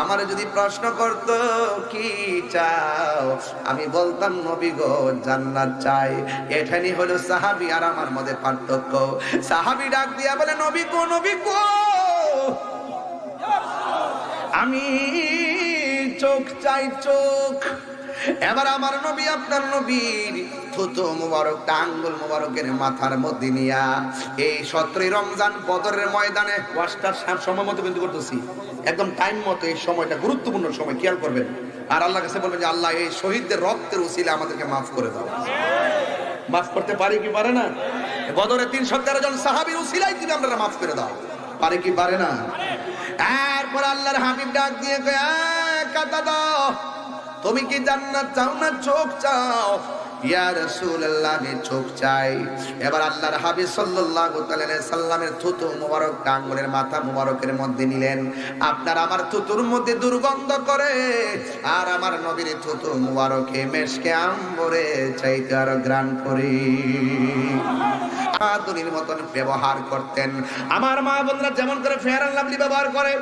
আমারে যদি প্রশ্ন করতো কি চাও, আমি বলতাম নবী গো জান্নাত চাই। এখানেই হলো সাহাবী আর আমার মধ্যে পার্থক্য। সাহাবী ডাক দিয়া বলে, নবী গো, নবী গো, আমি চোখ চাই, চোখ। এবার আমার নবী আপনার নবীর থুতু মুবারকটা আঙ্গুল মুবারকের মাথার মধ্যে নিয়া এই 17 রমজান বদরের ময়দানে ওয়াজটার সময় মতো কিন্তু করতেছি, একদম টাইম মতো। এই সময়টা গুরুত্বপূর্ণ সময়, খেয়াল করবেন। আর আল্লাহর কাছে বলবেন যে আল্লাহ এই শহীদদের রক্তের উসিলা আমাদেরকে মাফ করে দাও। মাফ করতে পারি কি পারে না? বদরে 313 জন সাহাবীর উসিলাই তুমি আমরা মাফ করে দাও। পারে কি পারে না? এরপর আল্লাহর হাবিব ডাক দিয়ে কয়, কাতাদা, তুমি কি জান্নাত চাও না চোখ চাও? ইয়া রাসূলুল্লাহ, আমি চোখ চাই। এবার আল্লাহর হাবিব সাল্লাল্লাহু আলাইহি সাল্লামের থুতু মুবারক আঙ্গুলের মাথা মুবারকের মধ্যে নিলেন। আপনার আমার থুতুর মধ্যে দুর্গন্ধ করে, আর আমার নবীর থুতু মুবারকে মেশকে আম্বরে চাইতে আরো ঘ্রাণ করে আদুনির মতন ব্যবহার করতেন। আমার মা বোনরা যেমন করে ফেয়ার এন্ড লাভলি ব্যবহার করে,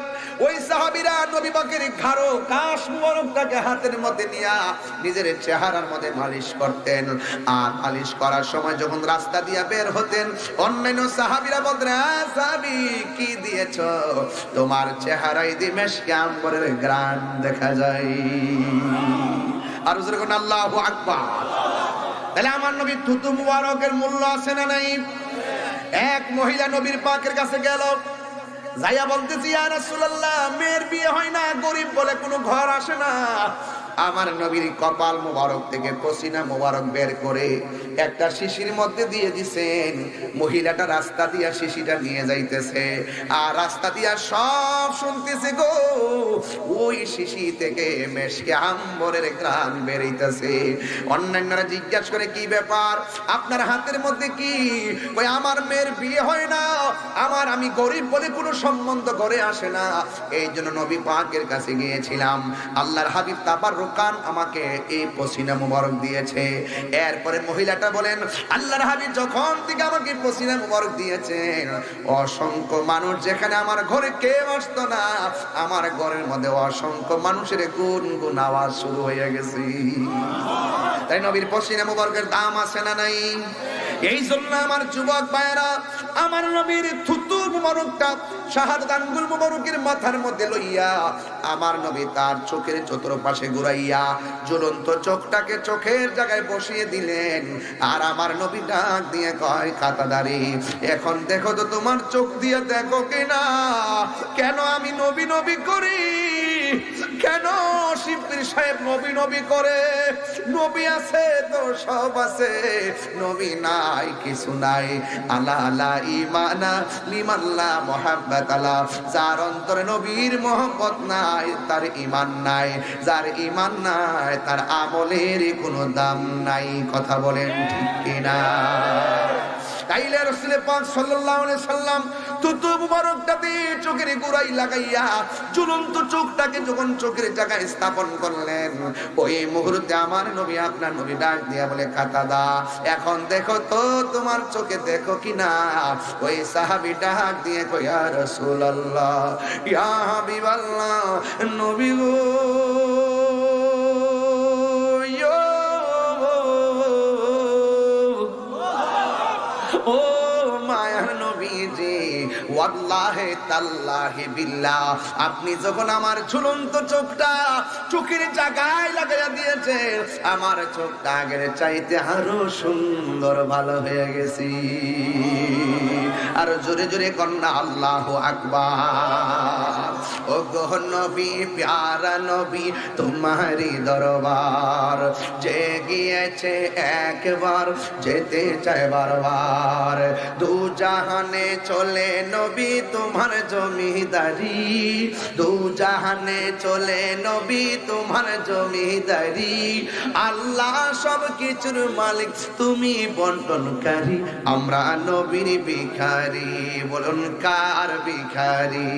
ওই সাহাবীরা নবী পাকের ঘাড়ো কাশ মুবারকটাকে হাতের মধ্যে নিয়ে নিজের চেহারার মধ্যে মালিশ করতেন। আর মালিশ করার সময় যখন রাস্তা দিয়ে বের হতেন, অন্যান্য সাহাবীরা বলতেন, সাহাবী কি দিয়েছো? তোমার চেহারায় দিয়ে মেশকে আম্বরের ঘ্রাণ দেখা যায়। আর জোরে কোন আল্লাহু আকবার। তাহলে আমার নবীর থুতু মুবারকের মূল্য আছে না নাই? এক মহিলা নবীর পাকের কাছে গেল, যাইয়া বলতেছি, ইয়া রাসূলুল্লাহ, মেয়ের বিয়ে হয় না, গরিব বলে কোনো ঘর আসে না। আমার নবীর কপাল মুবারক থেকে পসিনা মুবারক বের করে একটা শিশির মধ্যে দিয়ে দিছেন। মহিলাটা রাস্তা দিয়া শিশিটা নিয়ে যাইতেছে, আর রাস্তা দিয়া সব শুনতেছে গো, ওই শিশি থেকে মেশকে আম্বরের ঘ্রাণ বেরিতেছে। অন্যান্যরা জিজ্ঞাসা করে, কি ব্যাপার, আপনার হাতের মধ্যে কি? ওই আমার মেয়ের বিয়ে হয় না, আমি গরিব বলে কোনো সম্বন্ধ ঘরে আসে না, এই জন্য নবী পাকের কাছে গিয়েছিলাম। আল্লাহর হাবিব তাবাররুক ফুরকান আমাকে এই পসিনা মুবারক দিয়েছে। এরপরে মহিলাটা বলেন, আল্লাহর হাবিব যখন থেকে আমাকে পসিনা মুবারক দিয়েছেন, অসংখ্য মানুষ, যেখানে আমার ঘরে কেউ আসতো না, আমার ঘরের মধ্যে অসংখ্য মানুষের গুনগুন আওয়াজ শুরু হয়ে গেছে। তাই নবীর পসিনা মুবারকের দাম আছে না নাই? এই জন্য আমার যুবক ভাইয়েরা, আমার নবীর থুতু মুবারকটা শাহাদাত আঙ্গুল মুবারকের মাথার মধ্যে লইয়া আমার নবী তার চোখের চতুর্পাশে ঘুরাইয়া জ্বলন্ত চোখটাকে চোখের জায়গায় বসিয়ে দিলেন। আর আমার নবী ডাক দিয়ে কয়, কাতাদারি, এখন দেখো তো তোমার চোখ দিয়ে দেখো কিনা, কেন আমি নবী নবী করি, কেন শিবপীর সাহেব নবী নবী করে? নবী আছে তো সব আছে, নবী নাই কিছু নাই। আলা আলা ইমানা লিমাল্লা মুহাব্বাত আলা, যার অন্তরে নবীর মোহব্বত নাই তার ঈমান নাই, যার ঈমান নাই তার আমলের কোনো দাম নাই। কথা বলেন ঠিক কিনা? তাইলে রাসূল পাক সাল্লাল্লাহু আলাইহি সাল্লাম থুতু মুবারকটা দিয়ে চোখের গোড়ায় লাগাইয়া জ্বলন্ত চোখটাকে যখন চোখের জায়গায় স্থাপন করলেন, ওই মুহূর্তে আমার নবী, আপনার নবী ডাক দিয়া বলে, কাতাদা, এখন দেখো তো তোমার চোখে দেখো কিনা? ওই সাহাবী ডাক দিয়ে কয়, ইয়া রাসূলুল্লাহ, ইয়া হাবিবাল্লাহ, নবী গো, ও মায়ার নবীজি, ওয়াল্লাহি তাল্লাহি বিল্লাহ, আপনি যখন আমার ঝুলন্ত চোখটা চোখের জায়গায় লাগাইয়া দিয়েছেন, আমার চোখটা আগের চাইতে আরো সুন্দর ভালো হয়ে গেছি। আর জোরে জোরে কন্যা আল্লাহু আকবার। ও গো নবী, প্যারা নবী, তোমারই দরবার যে গিয়েছে একবার, যেতে চায় বারবার। দু জাহানে চলে নবী তোমার জমিদারি, দু জাহানে চলে নবী তোমার জমিদারি। আল্লাহ সব কিছুর মালিক, তুমি বন্টনকারী, আমরা নবীর ভিখারি। বলুন কার ভিখারি?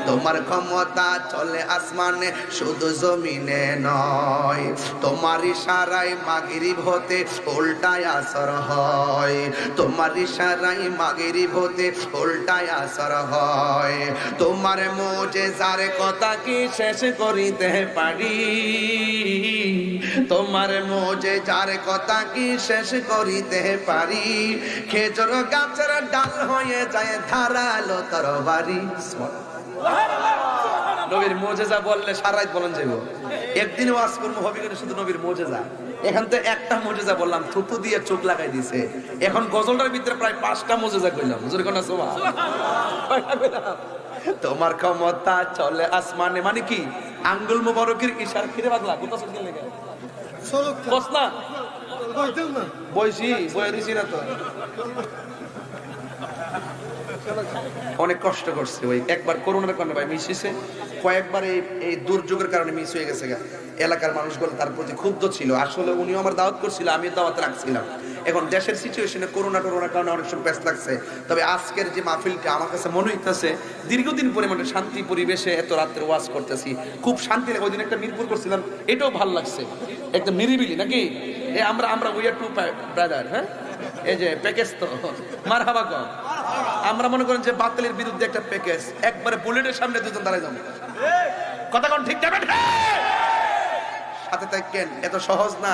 তোমার ক্ষমতা চলে আসমানে, শুধু জমিনে নয়। তোমার ইশারায় মাগরিব হতে উল্টায় আসর হয়, তোমার ইশারায় মাগরিব হতে উল্টায় আসর হয়। তোমার মুজিজার কথা কি শেষ করিতে পারি? তোমার মুজিজার কথা কি শেষ করিতে পারি? খেজুর গাছের ডাল হয়ে যায় ধারালো তরবারি। নবীর মুজিজা বললে সারা রাত বলেন যাইব। একদিন ওয়াজ করব হবে কিন্তু শুধু নবীর মুজিজা। এখান তো একটা মুজিজা বললাম, থুতু দিয়ে চোখ লাগাই দিয়েছে। এখন গজলটার ভিতরে প্রায় 5টা মুজিজা কইলাম। হুজুর কোন সুবহানাল্লাহ। তোমার ক্ষমতা চলে আসমানে, মানে কি? আঙ্গুল মুবারকের ইশারা ফিরে বাগলা কোথা থেকে লেগে বস না বইছি, বই দিছি না তো। অনেক কষ্ট করছে ওই একবার করোনার কারণে ভাই মিস হয়েছে, কয়েকবার এই দুর্যোগের কারণে মিস হয়ে গেছে। এলাকার মানুষগুলো তার প্রতি ক্ষুব্ধ ছিল। আসলে উনিও আমার দাওয়াত করছিল, আমি দাওয়াত রাখছিলাম। এখন দেশের সিচুয়েশনে করোনার কারণে অনেক সময় ব্যস্ত লাগছে। তবে আজকের যে মাহফিলটা আমার কাছে মনে হইতেছে দীর্ঘদিন পরে মানে শান্তি পরিবেশে এত রাত্রে ওয়াজ করতেছি, খুব শান্তি লাগে। ওই দিন একটা মিরপুর করছিলাম, এটাও ভালো লাগছে, একটা নিরিবিলি নাকি। আমরা উই আর টু ব্রাদার। হ্যাঁ, এই যে প্যাকেজ তো মারহাবা কর। আমরা মনে করেন যে বাতিলের বিরুদ্ধে একটা প্যাকেজ, একবারে বুলেটের সামনে দুজন দাঁড়ায় যাবো। কথা কোন ঠিক যাবে? সাথে থাকেন, এত সহজ না।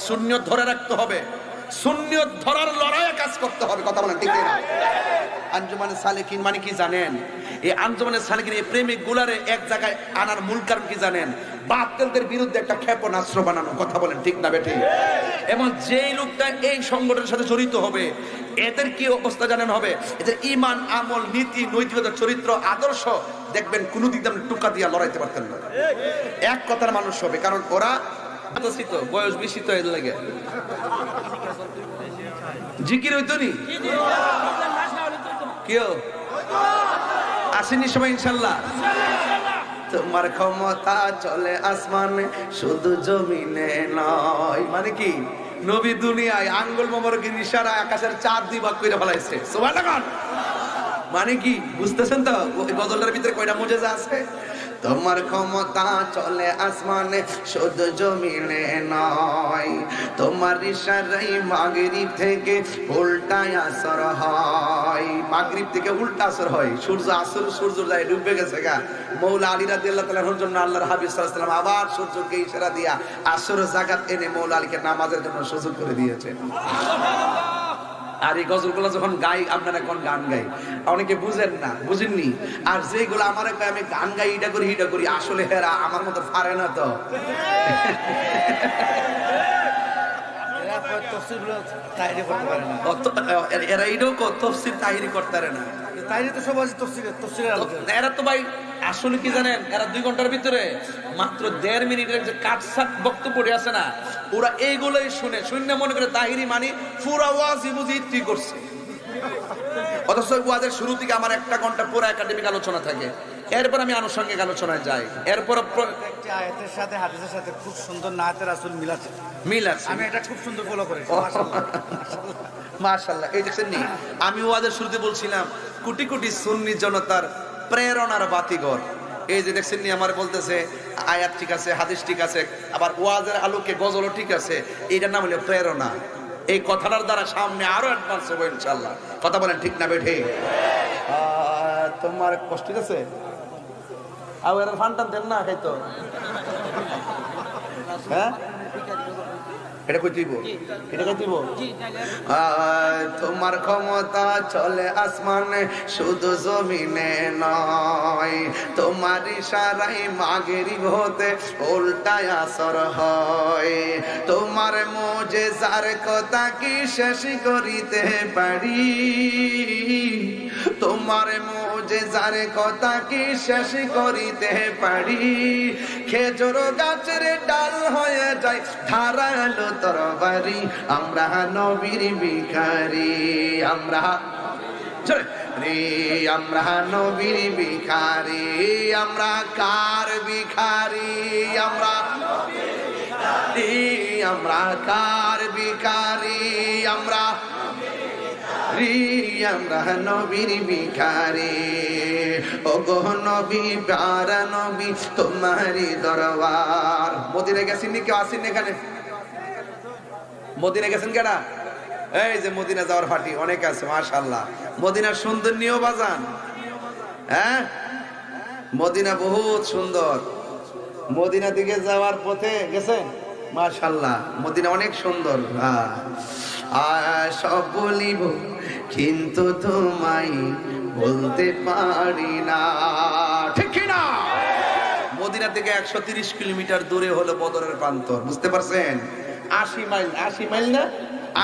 সুন্নিয়ত ধরে রাখতে হবে, সুন্নিয়ত ধরার লড়াইয়ে কাজ করতে হবে। কথা বলেন ঠিক না? আঞ্জুমানে সালেকিন মানে কি জানেন? এই আঞ্জুমানে সালেকিন এই প্রেমিক গুলারে এক জায়গায় আনার মূল কারণ কি জানেন? বাতিলদের বিরুদ্ধে একটা ক্ষেপণাস্ত্র বানানো। কথা বলেন ঠিক না বেঠিক? এবং যেই লোকটা এই সংগঠনের সাথে জড়িত হবে, এদের কি অবস্থা জানেন হবে? এদের ঈমান, আমল, নীতি, নৈতিকতা, চরিত্র, আদর্শ দেখবেন কোনো দিক দিয়ে টুকা দিয়ে লড়াইতে পারতেন না। এক কথার মানুষ হবে, কারণ ওরা বয়স বেশি তো এর লাগে জিকির হইতো নি কেউ আসেনি সবাই ইনশাল্লাহ। তোমার ক্ষমতা চলে আসমানে, শুধু জমিনে নয়। মানে কি? নবী দুনিয়ায় আঙ্গুল মোবারকের ইশারায় আকাশের চাঁদ 2 ভাগ করে ফেলাইছে। সুবহানাল্লাহ। মানে কি বুঝতেছেন তো? গজলটার ভিতরে কয়টা মুজিজা আছে? তোমার ক্ষমতা চলে আসমানে শুধু জমিনে নয়, তোমার ইশারায় মাগরিব থেকে উল্টা আসর হয়, মাগরিব থেকে উল্টা আসর হয়, সূর্য যায় ডুবে গেছে গা। মৌলা আলী রাদিয়াল্লাহু তাআলার জন্য আল্লাহর হাবিব সাল্লাল্লাহু আলাইহি ওয়াসাল্লাম আবার সূর্যকে ইশারা দিয়া আসর জাকাত এনে মৌলা আলীকে নামাজের জন্য সুযোগ করে দিয়েছেন। আর এই গজলগুলো যখন গাই, আপনারা কোন গান গাই অনেকে বুঝেন না, বুঝেননি। আর যেগুলো আমার আমি গান গাই এটা করি আসলে হেরা আমার মতো পারে না তো। এরা এটাও তফসির তাহিরি করতে পারে না। এরা তো ভাই আসলে কি জানেন, এরা 2 ঘন্টার ভিতরে মাত্র 1.5 মিনিটের যে কাটসাট বক্তব্য আছে না, ওরা এইগুলোই শুনে মনে করে তাহিরি মানে পুরা ওয়াজি বুঝি কি করছে। অথচ ওয়াজের শুরু থেকে আমার 1 ঘন্টা পুরো একাডেমিক আলোচনা থাকে, এরপর আমি আনুষঙ্গিক আলোচনায় যাই, এরপর একটি আয়াতের সাথে হাদিসের সাথে খুব সুন্দর নাতে রাসূল মিল আছে। আমি এটা খুব সুন্দর ফলো করেছি, মাশাআল্লাহ। এই দেখছেন নি, আমি ওয়াজের শুরুতে বলছিলাম কোটি কোটি সুন্নি জনতার প্রেরণার বাতিঘর। এই যে দেখছেন নি, আমার বলতেছে আয়াত ঠিক আছে, হাদিস ঠিক আছে, আবার ওয়াজের আলোকে গজলও ঠিক আছে, এইটার নাম হলো প্রেরণা। এই কথাটার দ্বারা সামনে আরো অ্যাডভান্স হবে ইনশাআল্লাহ। কথা বলেন ঠিক না বেঠে? তোমার কষ্ট আছে আর এর ফান্টান দেন না খাইতো, হ্যাঁ এটা কই দিব, এটা কই দিব। তোমার ক্ষমতা চলে আসমানে শুধু জমিনে নয়, তোমার ইশারায় মাগরিব হতে উল্টা আসর হয়, তোমার মুজিজার কথা কি শেষ করিতে পারি, তোমার মুজিজার কথা কি শেষ করিতে পারি, খেজুর গাছের ডাল হয়ে যায় ধারালো তরবারি, আমরা নবীর ভিখারি, আমরা নবীর ভিখারি, আমরা কার ভিখারি, আমরা কার ভিখারি, আমরা নবীর ভিখারি। ও গো নবী প্যারা নবী তোমারি দরবার। মদিনা গেছেন নি কেউ? আসেন এখানে? মদিনা গেছেন কেনা? এই যে মদিনা যাওয়ার ফাটি অনেক আছে মাশাআল্লাহ। মদিনার সুন্দর নিয়েও বাজান, হ্যাঁ মদিনা বহুত সুন্দর। মদিনা দিকে যাওয়ার পথে গেছেন? মাশাআল্লাহ, মদিনা অনেক সুন্দর। সব বলিব কিন্তু তোমায় বলতে পারি না, ঠিক না? মদিনা থেকে 130 কিলোমিটার দূরে হলো বদরের প্রান্তর, বুঝতে পারছেন? 80 মাইল, 80 মাইল না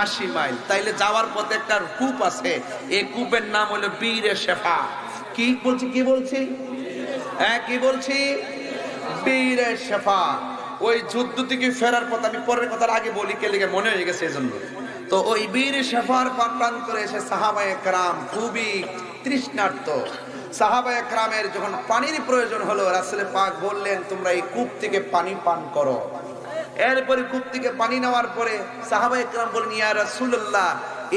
80 মাইল। তাইলে যাওয়ার পথে একটা কূপ আছে, এই কূপের নাম হলো বীরে শেফা। কি বলছি হ্যাঁ কি বলছি? বীরে শেফা। ওই যুদ্ধ থেকে ফেরার পথ, আমি পরের কথার আগে বলি কে লিগে মনে হয়ে গেছে এজন্য। তো ওই বীর শেফার প্রান্তরে এসে সাহাবায়ে কেরাম খুবই তৃষ্ণার্ত। সাহাবায়ে কেরামের যখন পানির প্রয়োজন হলো, রাসূল পাক বললেন তোমরা এই কূপ থেকে পানি পান করো। এরপরে কূপ থেকে পানি নেওয়ার পরে সাহাবায়ে কেরাম বললেন ইয়া রাসূলুল্লাহ,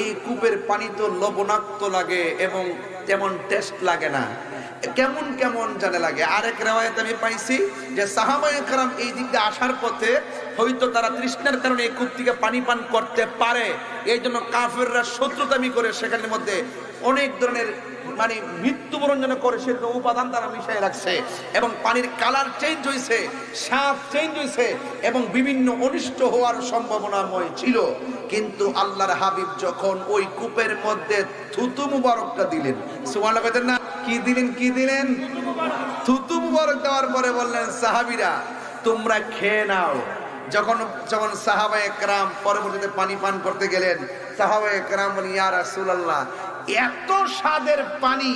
এই কূপের পানি তো লবণাক্ত লাগে এবং তেমন টেস্ট লাগে না, কেমন কেমন জানে লাগে। আরেক রিওয়ায়াতে আমি পাইছি যে সাহাবায়ে কেরাম এই দিক দিয়ে আসার পথে হয়তো তারা তৃষ্ণার কারণে এই কূপ থেকে পানি পান করতে পারে, এই জন্য কাফেররা শত্রুতামি করে সেখানের মধ্যে অনেক ধরনের মানে মৃত্যুবরণ যেন করে সেরকম উপাদান তারা মিশিয়ে রাখছে, এবং পানির কালার চেঞ্জ হয়েছে, স্বাদ চেঞ্জ হয়েছে, এবং বিভিন্ন অনিষ্ট হওয়ার সম্ভাবনাময় ছিল। কিন্তু আল্লাহর হাবিব যখন ওই কূপের মধ্যে থুতু মুবারকটা দিলেন, সুবহানাল্লাহ কইতেন না? কি দিলেন? থুতু মুবারক দেওয়ার পরে বললেন সাহাবীরা তোমরা খেয়ে নাও। যখন সাহাবায়ে কেরাম পরবর্তীতে পানি পান করতে গেলেন, সাহাবায়ে কেরাম বলেন ইয়া রাসূলুল্লাহ, এত স্বাদের পানি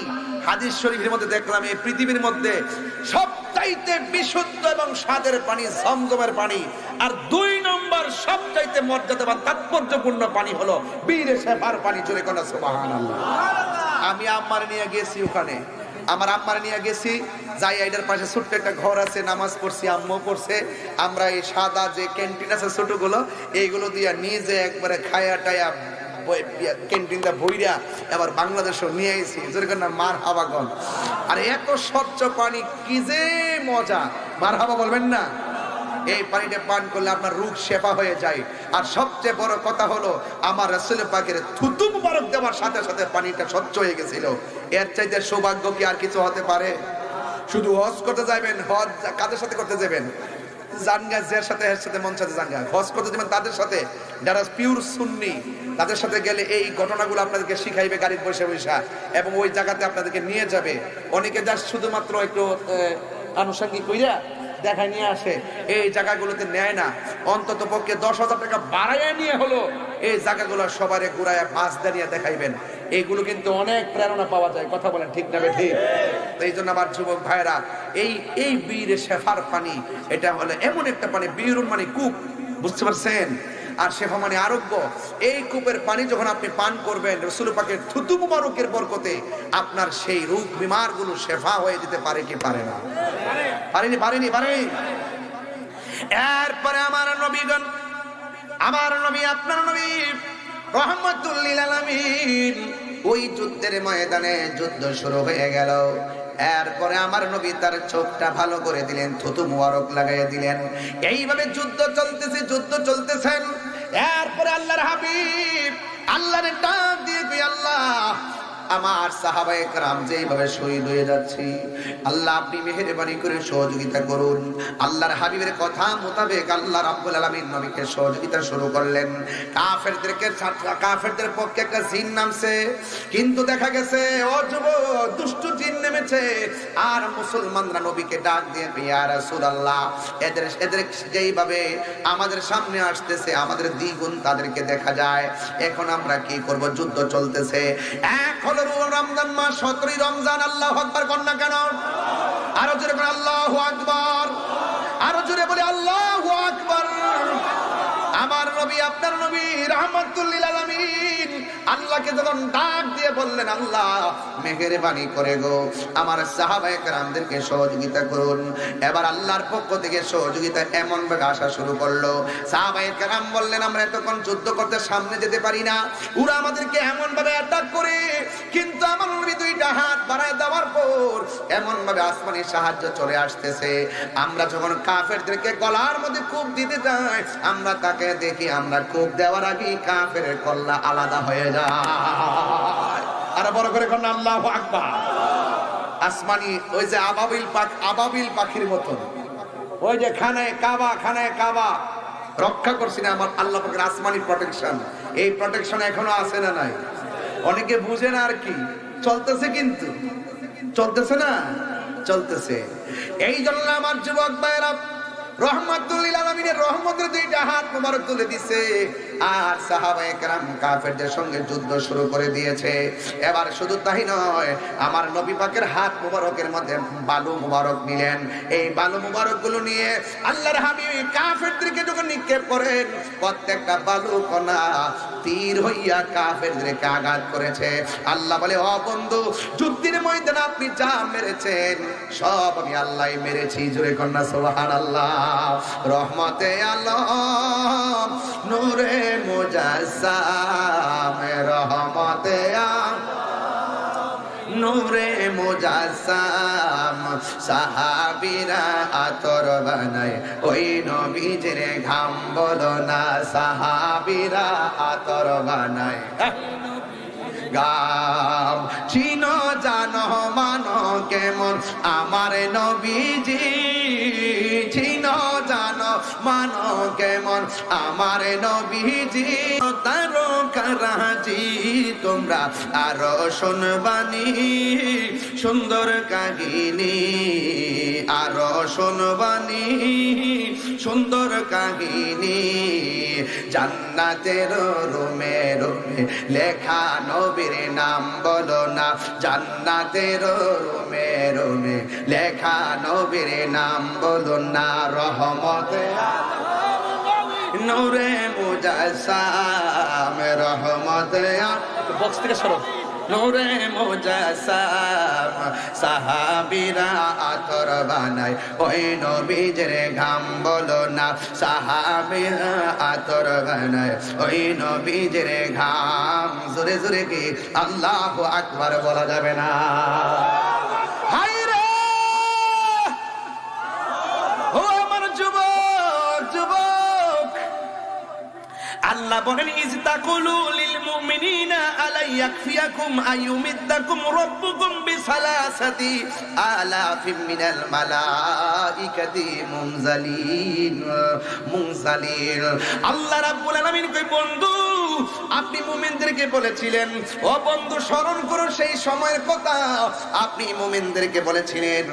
হাদিস শরীফের মধ্যে দেখলাম এই পৃথিবীর মধ্যে সবচাইতে বিশুদ্ধ এবং স্বাদের পানি জমজমের পানি, আর 2 নম্বর সবচাইতে মর্যাদাবান তাৎপর্যপূর্ণ পানি হলো বীরে শেফার পানি। জোরে কোন সুবহানাল্লাহ। আমি আম্মার নিয়ে গেছি, ওখানে আমার আম্মার নিয়ে গেছি, যাই এটার পাশে ছোট্ট একটা ঘর আছে, নামাজ পড়ছি, আম্মু পড়ছে। আমরা এই সাদা যে ক্যান্টিন আছে ছোটগুলো, এইগুলো দিয়া নিজে একবারে খায়া টায়া ক্যান্টিনটা বইরা এবার বাংলাদেশও নিয়ে এসেছি, যেরকম না মার হাবাগন। আর এত স্বচ্ছ পানি, কি যে মজা, মার হাবা বলবেন না? এই পানিটা পান করলে আপনার রোগ শেফা হয়ে যায়। আর সবচেয়ে বড় কথা হলো, আমার রাসূল পাকের থুতু মুবারক দেওয়ার সাথে সাথে পানিটা স্বচ্ছ হয়ে গেছিল। এর চাইতে সৌভাগ্য কি আর কিছু হতে পারে? শুধু হজ করতে যাবেন, হজ কাদের সাথে করতে যাবেন? জানগা যার সাথে এর সাথে মন সাথে জানগা। হজ করতে যাবেন তাদের সাথে যারা পিওর সুন্নি, তাদের সাথে গেলে এই ঘটনাগুলো আপনাদেরকে শিখাইবে গাড়িতে বসে বসে, এবং ওই জায়গাতে আপনাদেরকে নিয়ে যাবে। অনেকে যা শুধুমাত্র একটু আনুষঙ্গিক কইরা দেখায় নিয়ে আসে, এই জায়গাগুলোতে নেয় না। অন্তত পক্ষে 10,000 টাকা বাড়াইয়া নিয়ে হলো এই জায়গাগুলো সবারে ঘুরায় মাছ দাঁড়িয়ে দেখাইবেন। এইগুলো কিন্তু অনেক প্রেরণা পাওয়া যায়। কথা বলেন ঠিক না ঠিক? এই জন্য আমার যুবক ভাইরা, এই বীর শেফার পানি, এটা হলো এমন একটা পানি, বীরুন মানে কূপ, বুঝতে পারছেন? আর শেফা মানে আরোগ্য। এই কূপের পানি যখন আপনি পান করবেন, রাসূল পাকের থুতু মুবারকের বরকতে আপনার সেই রোগ বিমার গুলো শেফা হয়ে যেতে পারে কি পারে না? পারেনি। এরপরে আমার নবীগণ, আমার নবী, আপনার নবী রহমাতুল লিল আলামিন, ওই যুদ্ধের ময়দানে যুদ্ধ শুরু হয়ে গেল। এরপরে আমার নবী তার চোখটা ভালো করে দিলেন, থুতু মুবারক লাগাইয়া দিলেন। এইভাবে যুদ্ধ চলতেছেন। এরপরে আল্লাহর হাবিব আল্লাহর ডাক দিয়ে কই, আল্লাহ, আমার সাহাবায়ে কেরাম যেভাবে শহীদ হয়ে যাচ্ছে, আল্লাহ আপনি মেহেরবানি করে সহযোগিতা করুন। আল্লাহর হাবিবের কথা মোতাবেক আল্লাহ রাব্বুল আলামিন নবীকে সহযোগিতা শুরু করলেন। কাফেরদের পক্ষে একটা জিন নামছে, কিন্তু দেখা গেছে অযুবক দুষ্ট জিন নেমেছে। আর মুসলমানরা নবীকে ডাক দিয়ে, ইয়া রাসূলুল্লাহ, এদের যেইভাবে আমাদের সামনে আসতেছে, আমাদের দ্বিগুণ তাদেরকে দেখা যায়। এখন আমরা কি করব? যুদ্ধ চলতেছে। এখন রমজান মাস, 17ই রমজান। আল্লাহু আকবার কর না কেন? আরো জোরে বলে আল্লাহু আকবার, আরো জোরে বলে আল্লাহু আকবার। আমার নবী, আপনার নবী রাহমাতুল লিল আলামিন আল্লাহকে যখন ডাক দিয়ে বললেন, আল্লাহ মেহেরবানি করে গো আমার সাহাবায়ে কেরামদেরকে সহযোগিতা করুন। এবার আল্লাহর পক্ষ থেকে সহযোগিতা এমন ভাবে আসা শুরু করলো। সাহাবায়ে কেরাম বললেন, আমরা এতক্ষণ যুদ্ধ করতে সামনে যেতে পারি না, ওরা আমাদেরকে এমন ভাবে অ্যাটাক করে। কিন্তু আমার নবী দুইটা হাত বাড়ায় দেওয়ার পর এমন ভাবে আসমানি সাহায্য চলে আসতেছে। আমরা যখন কাফেরদেরকে গলার মধ্যে কূপ দিতে যাই, আমরা তাকে দেখি, আমরা কূপ দেওয়ার আগে কাফের কল্লা আলাদা হয়ে যায়। আর বড় করে কন্যা আল্লাহু আকবার। আসমানি ওই যে আবাবিল পাখির মতন, ওই যে খানায় কাবা রক্ষা করছি না আমার আল্লাহ পাকের আসমানি প্রোটেকশন। এই প্রোটেকশন এখনো আছে না নাই? অনেকে বুঝে না আর কি, চলতেছে, কিন্তু চলতেছে না, চলতেছে। এই জন্য আমার যুবক ভাইরা রহমাতুল লিল আলামিনের রহমতের দুইটা হাত মুবারক তুলে দিছে। আর সাহাবায়ে কেরাম কাফেরদের সঙ্গে যুদ্ধ শুরু করে দিয়েছে। এবার শুধু তাই নয়, আমার নবী পাকের হাত মুবারকের মধ্যে বালু মুবারক নিলেন। এই বালু মুবারক গুলো নিয়ে আল্লাহর হাবিব কাফেরদেরকে যখন নিক্ষেপ করেন, প্রত্যেকটা বালু কণা তীর হইয়া কাফেরদেরকে আঘাত করেছে। আল্লাহ বলে, ও বন্ধু, যুদ্ধের ময়দানে আপনি যা মেরেছেন সব আমি আল্লাহই মেরেছি। জোরে কন্যা সুবহানাল্লাহ। রহমতে আলম নূরে মুজাসসাম, রহমতে নূরে মুজাসসাম, সাহাবীরা আতর বানায় ওই নবীজির ঘাম বলো না, সাহাবীরা আতর বানায় গাম। চিনো জানো মানো কেমন আমার নবীজি, চিনো জানো মানো কেমন আমার নবীজি। তারকারাজি তোমরা আরো শুনবানি সুন্দর কাহিনী, আরো শুনবানি সুন্দর কাহিনী। জান্নাতের রুমে রুমে লেখা নবীর নাম বলো না, জান্নাতের রুমে রুমে লেখা নবীর নাম বলো না। রহমতে নূরে মুজাসসাম, রহমতে বক্স থেকে সরো। নূরে মুজাসসাম সাহাবীরা আতর বানায় ওই নবীজির ঘাম বলো না সাহাবীরা আতর বানায় ওই নবীজির ঘাম জোরে জোরে কি আল্লাহু আকবার বলা যাবে না হায়রে ও আমার যুবক যুবক আল্লাহ বলেন ইজতাকুলু লিল মুমিনিনা আলা ইয়াকফিয়াকুম আইয়ুমিদ্দাকুম রাব্বুকুম বিসালাসাতি আলাফিম মিনাল মালাইকাতি মুনজালিন আল্লাহ রাব্বুল আলামিন কই বন্ধু আপনি মুমিনদেরকে বলেছিলেন ও বন্ধু স্মরণ করো সেই সময়ের কথা আপনি মুমিনদেরকে বলেছিলেন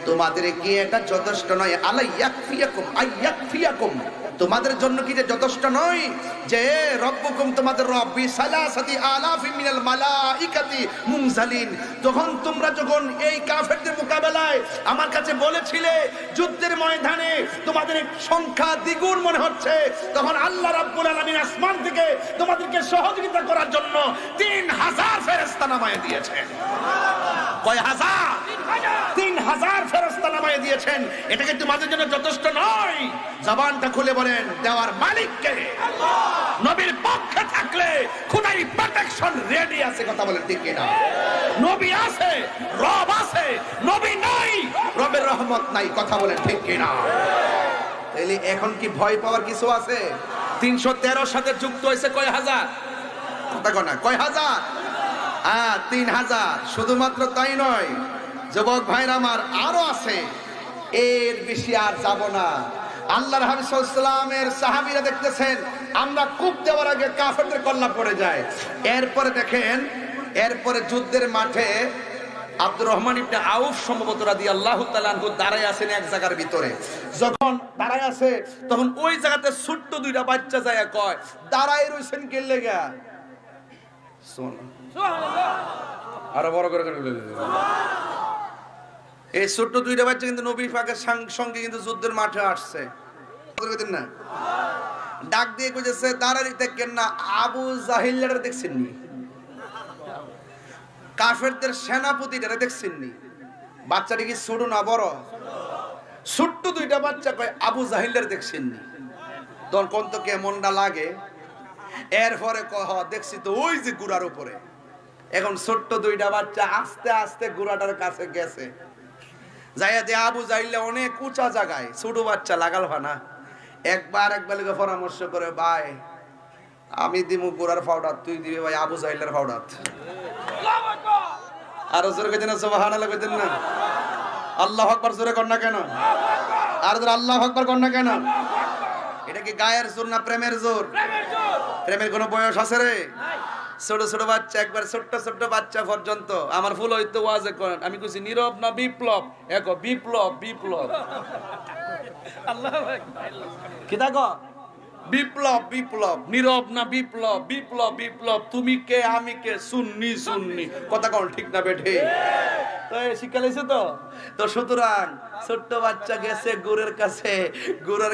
তোমাদের কি এটা যথেষ্ট নয় আলা ইয়াকফিয়াকুম আইয়াকফিয়াকুম তোমাদের জন্য কি যে যথেষ্ট নয় যে রব্বুকুম তোমাদের রব বিসালাসাতি আলাফিম মিনাল মালাইকাতি মুনজালিন যখন এই কাফেরদের মোকাবেলায় আমার কাছে বলেছিলে যুদ্ধের ময়দানে তোমাদের সংখ্যা দ্বিগুণ মনে হচ্ছে তখন আল্লাহ রাব্বুল আলামিন আসমান থেকে তোমাদেরকে সহযোগিতা করার জন্য 3000 ফেরেশতা নামায়ে দিয়েছেন কয় হাজার 3000 ফেরেশতা নামায়ে দিয়েছেন এটা কি তোমাদের জন্য যথেষ্ট নয় জবানটা খুলে বলেন দেওয়ার মালিক কে আল্লাহ নবীর পক্ষে থাকলে খোদাই প্রোটেকশন রেডি আছে কথা বলেন ঠিক কিনা নবী আছে রব আছে নবী নাই রবের রহমত নাই কথা বলেন ঠিক কিনা তাহলে এখন কি ভয় পাওয়ার কিছু আছে 313 সাথে যুক্ত হয়েছে কয় হাজার কথা কয় না কয় হাজার 3000 শুধুমাত্র তাই নয় যুবক ভাইরা আমার আরো আছে এর বেশি আর যাব না আল্লাহর হাবিব সাল্লাল্লাহু আলাইহি ওয়াসাল্লামের সাহাবীরা দেখতেছেন আমরা কূপ দেওয়ার আগে কাফেরদের কল্লা পড়ে যায় এরপরে দেখেন এরপরে যুদ্ধের মাঠে আব্দুর রহমান ইবনে আউফ সম্ভবত রাদিয়াল্লাহু তাআলা আনহু দাঁড়ায় আছেন এক জায়গার ভিতরে যখন দাঁড়ায় আছে তখন ওই জায়গাতে ছোট্ট দুইটা বাচ্চা যায় কয় দাঁড়ায় রইছেন কে লাগা সুবহানাল্লাহ আরো বড় করে এই ছোট্ট দুইটা বাচ্চা কিন্তু নবী পাকের সঙ্গে কিন্তু যুদ্ধের মাঠে আসছে না ডাক দিয়ে কইছে দাঁড়াই দেখেন না আবু জাহিলরা দেখছেন নি কাফেরদের সেনাপতিরা দেখছেন নি বাচ্চাটি কি ছোট না বড় ছোট্ট দুইটা বাচ্চা কয় আবু জাহিলরা দেখছেন নি তখন কোন তো কেমনটা লাগে এরপরে কহ দেখছি তো ওই যে গুড়ার উপরে এখন ছোট্ট দুইটা বাচ্চা আস্তে আস্তে গুড়াটার কাছে গেছে যাইয়া যে আবু জাহিল অনেক উঁচা জায়গায় ছোট বাচ্চা লাগাল ভানা একবার লিগে পরামর্শ করে ভাই আমি দিমু গোড়ার পাউডার তুই দিবি ভাই আবু জাহিলের পাউডার আর জোরে কইতেন না সুবহানাল্লাহ কইতেন না আল্লাহু আকবার জোরে কর না কেন আর জোরে আল্লাহু আকবার কর না কেন এটা কি গায়ের জোর না প্রেমের জোর প্রেমের কোনো বয়স আছে রে ছোট ছোট বাচ্চা একবার ছোট্ট ছোট্ট বাচ্চা পর্যন্ত আমার ফুল হইতে ওয়াজে করেন আমি কইছি নীরব না বিপ্লব একো বিপ্লব বিপ্লব আল্লাহু আকবার কি দেখো বিপ্লব বিপ্লব নীরব না বিপ্লব বিপ্লব বিপ্লব তুমি কে আমি কে সুন্নি সুন্নি কথা কোন ঠিক না বেঠে তো শিক্ষা লইছে তো সুতরাং ছোট্ট বাচ্চা গেছে গুরের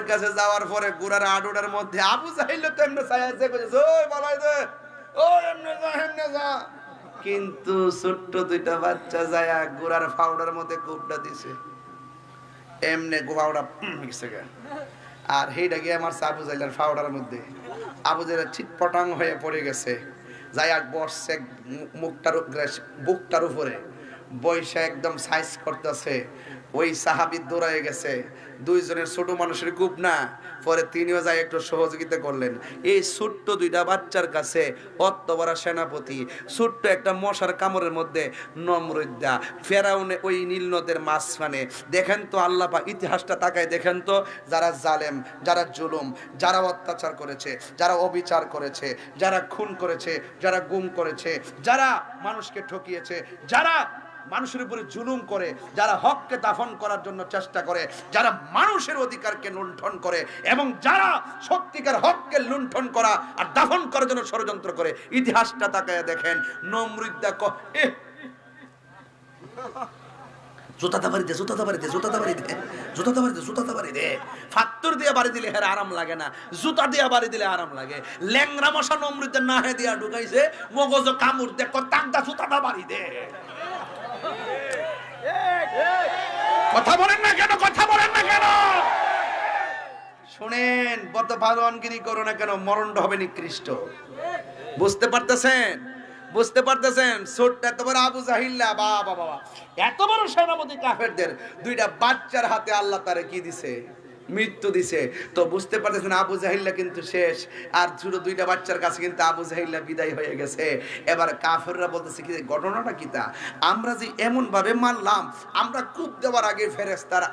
কাছে যাওয়ার পরে গুরার আডুডার মধ্যে আবু জাহিল তো এমনি ছায়াছে কইছে ওই বলাই দে ও এমনে যা কিন্তু ছোট্ট দুইটা বাচ্চা যায় গুরার পাউডার মধ্যে কূপটা দিছে এমনে গোয়াওড়া গেছে আর হেইটা গিয়ে আমার আবু জাহিলের পাউডার মধ্যে আবু জাহিল চিটপটাং হয়ে পড়ে গেছে যাই আর বসছে বুকটার উপরে বৈশা একদম সাইজ করতেছে ওই সাহাবী দৌড়ায় গেছে দুইজনের ছোট মানুষের গ্রুপ না পরে তিনিও যাই একটু সহযোগিতা করলেন এই ছোট্ট দুইটা বাচ্চার কাছে অত বড় সেনাপতি ছোট্ট একটা মশার কামড়ের মধ্যে নমরুদ্দা ফেরাউনে ওই নীল নদের মাঝখানে দেখেন তো আল্লাহ পাক ইতিহাসটা তাকায় দেখেন তো যারা জালেম যারা জুলুম যারা অত্যাচার করেছে যারা অবিচার করেছে যারা খুন করেছে যারা গুম করেছে যারা মানুষকে ঠকিয়েছে যারা মানুষের উপরে জুলুম করে যারা হককে দাফন করার জন্য চেষ্টা করে যারা মানুষের অধিকারকে লুণ্ঠন করে এবং যারা সত্যিকার হককে লুণ্ঠন করা আর দাফন করার জন্য ষড়যন্ত্র করে ইতিহাসটা তাকায় দেখেন নমরুদ্দা জুতাটা বাড়ি দে ফাত্তর দিয়ে বাড়ি দিলে হের আরাম লাগে না জুতা দিয়ে বাড়ি দিলে আরাম লাগে ল্যাংরা মশা নমরুদ্দের নাহে দিয়া ঢুকাইছে মগজ কামড় দেখো তাকদা জুতাটা বাড়ি দে। কথা বলেন না কেন? কথা বলেন না কেন? শুনেন, বত ভাগনগিরি করো না কেন, মরণ হবে নিকৃষ্ট। বুঝতে পারতেছেন? বুঝতে পারতেছেন? ছোট্ট এত বড় আবু জাহিল্লা, বাবা বাবা, এত বড় সেনাপতি কাফেরদের দুইটা বাচ্চার হাতে আল্লাহ তারে কি দিছে? মৃত্যু দিছে। তো বুঝতে পারতেছেন আবু জাহিল্লা কিন্তু শেষ, আর ছোট দুইটা বাচ্চার কাছে কিন্তু আবু জাহিল্লা বিদায় হয়ে গেছে। এবার কাফেররা বলতেছে কি ঘটনাটা কি তা? আমরা যে এমন ভাবে মারলাম, আমরা কূপ দেওয়ার আগে ফেরেশতার,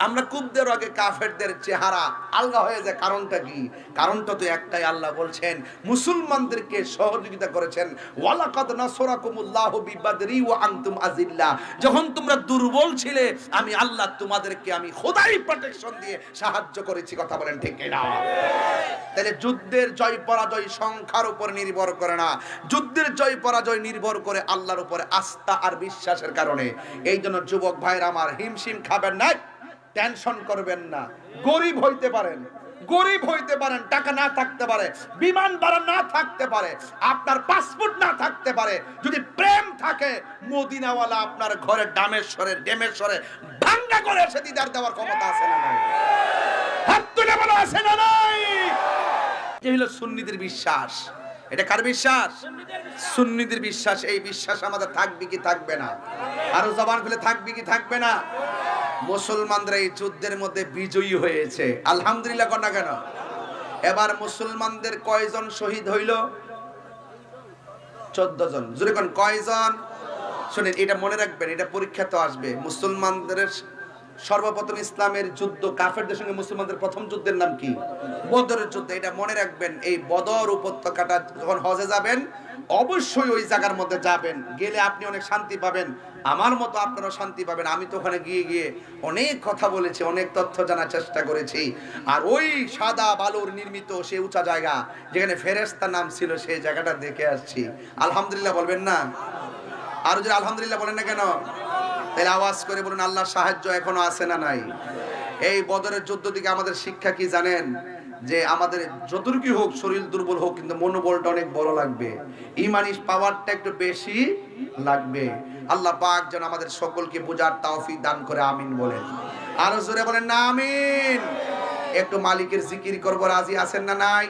আমরা কূপ দেওয়ার আগে কাফেরদের চেহারা আলগা হয়ে যায়। কারণটা কি? কারণটা তো একটাই, আল্লাহ বলছেন মুসলমানদেরকে সহযোগিতা করেছেন, ওয়ালাকাদ নাসরাকুমুল্লাহু বিবাদরি ওয়া আনতুম আযিল্লা। যখন তোমরা দুর্বল ছিলে, আমি আল্লাহ তোমাদেরকে আমি খোদাই প্রোটেকশন দিয়ে সাহায্য করেছি। কথা বলেন ঠিক কিনা? তাহলে যুদ্ধের জয় পরাজয় সংখ্যার উপর নির্ভর করে না, যুদ্ধের জয় পরাজয় নির্ভর করে আল্লাহর উপরে আস্থা আর বিশ্বাসের কারণে। এই জন্য যুবক ভাইরা আমার, হিমশিম খাবেন না, টেনশন করবেন না। গরিব হইতে পারেন, গরিব হইতে পারেন, টাকা না থাকতে পারে, বিমান ভাড়া না থাকতে পারে, আপনার পাসপোর্ট না থাকতে পারে, যদি প্রেম থাকে, মদিনাওয়ালা আপনার ঘরে ডেমেশ্বরে ভাঙ্গা করে এসে দিদার দেওয়ার ক্ষমতা আছে না নাই? হাত তুলে বলো, আছে না নাই? এই হলো সুন্নিদের বিশ্বাস। এটা কার বিশ্বাস? সুন্নিদের বিশ্বাস। এই বিশ্বাস আমাদের থাকবে কি থাকবে না? আরো জবান খুলে থাকবে কি থাকবে না? মুসলমানরা এই যুদ্ধের মধ্যে বিজয়ী হয়েছে, আলহামদুলিল্লাহ। কর না কেন? এবার মুসলমানদের কয়জন শহীদ হইল? 14 জন। জোরে কোন কয়জন? শুনেন, এটা মনে রাখবেন, এটা পরীক্ষা তো আসবে। মুসলমানদের সর্বপ্রথম ইসলামের যুদ্ধ, কাফেরদের সঙ্গে মুসলমানদের প্রথম যুদ্ধের নাম কি? বদরের যুদ্ধ। এটা মনে রাখবেন। এই বদর উপত্যকাটা যখন হজে যাবেন, অবশ্যই ওই জায়গার মধ্যে যাবেন। গেলে আপনি অনেক শান্তি পাবেন, আমার মতো আপনারাও শান্তি পাবেন। আমি তো ওখানে গিয়ে অনেক কথা বলেছি, অনেক তথ্য জানার চেষ্টা করেছি। আর ওই সাদা বালুর নির্মিত সেই উঁচা জায়গা যেখানে ফেরেশতার নাম ছিল, সেই জায়গাটা দেখে আসছি। আলহামদুলিল্লাহ বলবেন না? আর যদি আলহামদুলিল্লাহ বলেন না কেন? তাহলে আওয়াজ করে বলুন, আল্লাহর সাহায্য এখনো আছে না নাই? এই বদরের যুদ্ধ থেকে আমাদের শিক্ষা কি জানেন? যে আমাদের যতটুকু হোক, শরীর দুর্বল হোক, কিন্তু মনোবলটা অনেক বড় লাগবে, ইমানি পাওয়ারটা একটু বেশি লাগবে। আল্লাহ পাক যেন আমাদের সকলকে বোঝার তৌফিক দান করে, আমিন বলেন। আরো জোরে বলেন না আমিন। একটু মালিকের জিকির করবো, রাজি আছেন না নাই?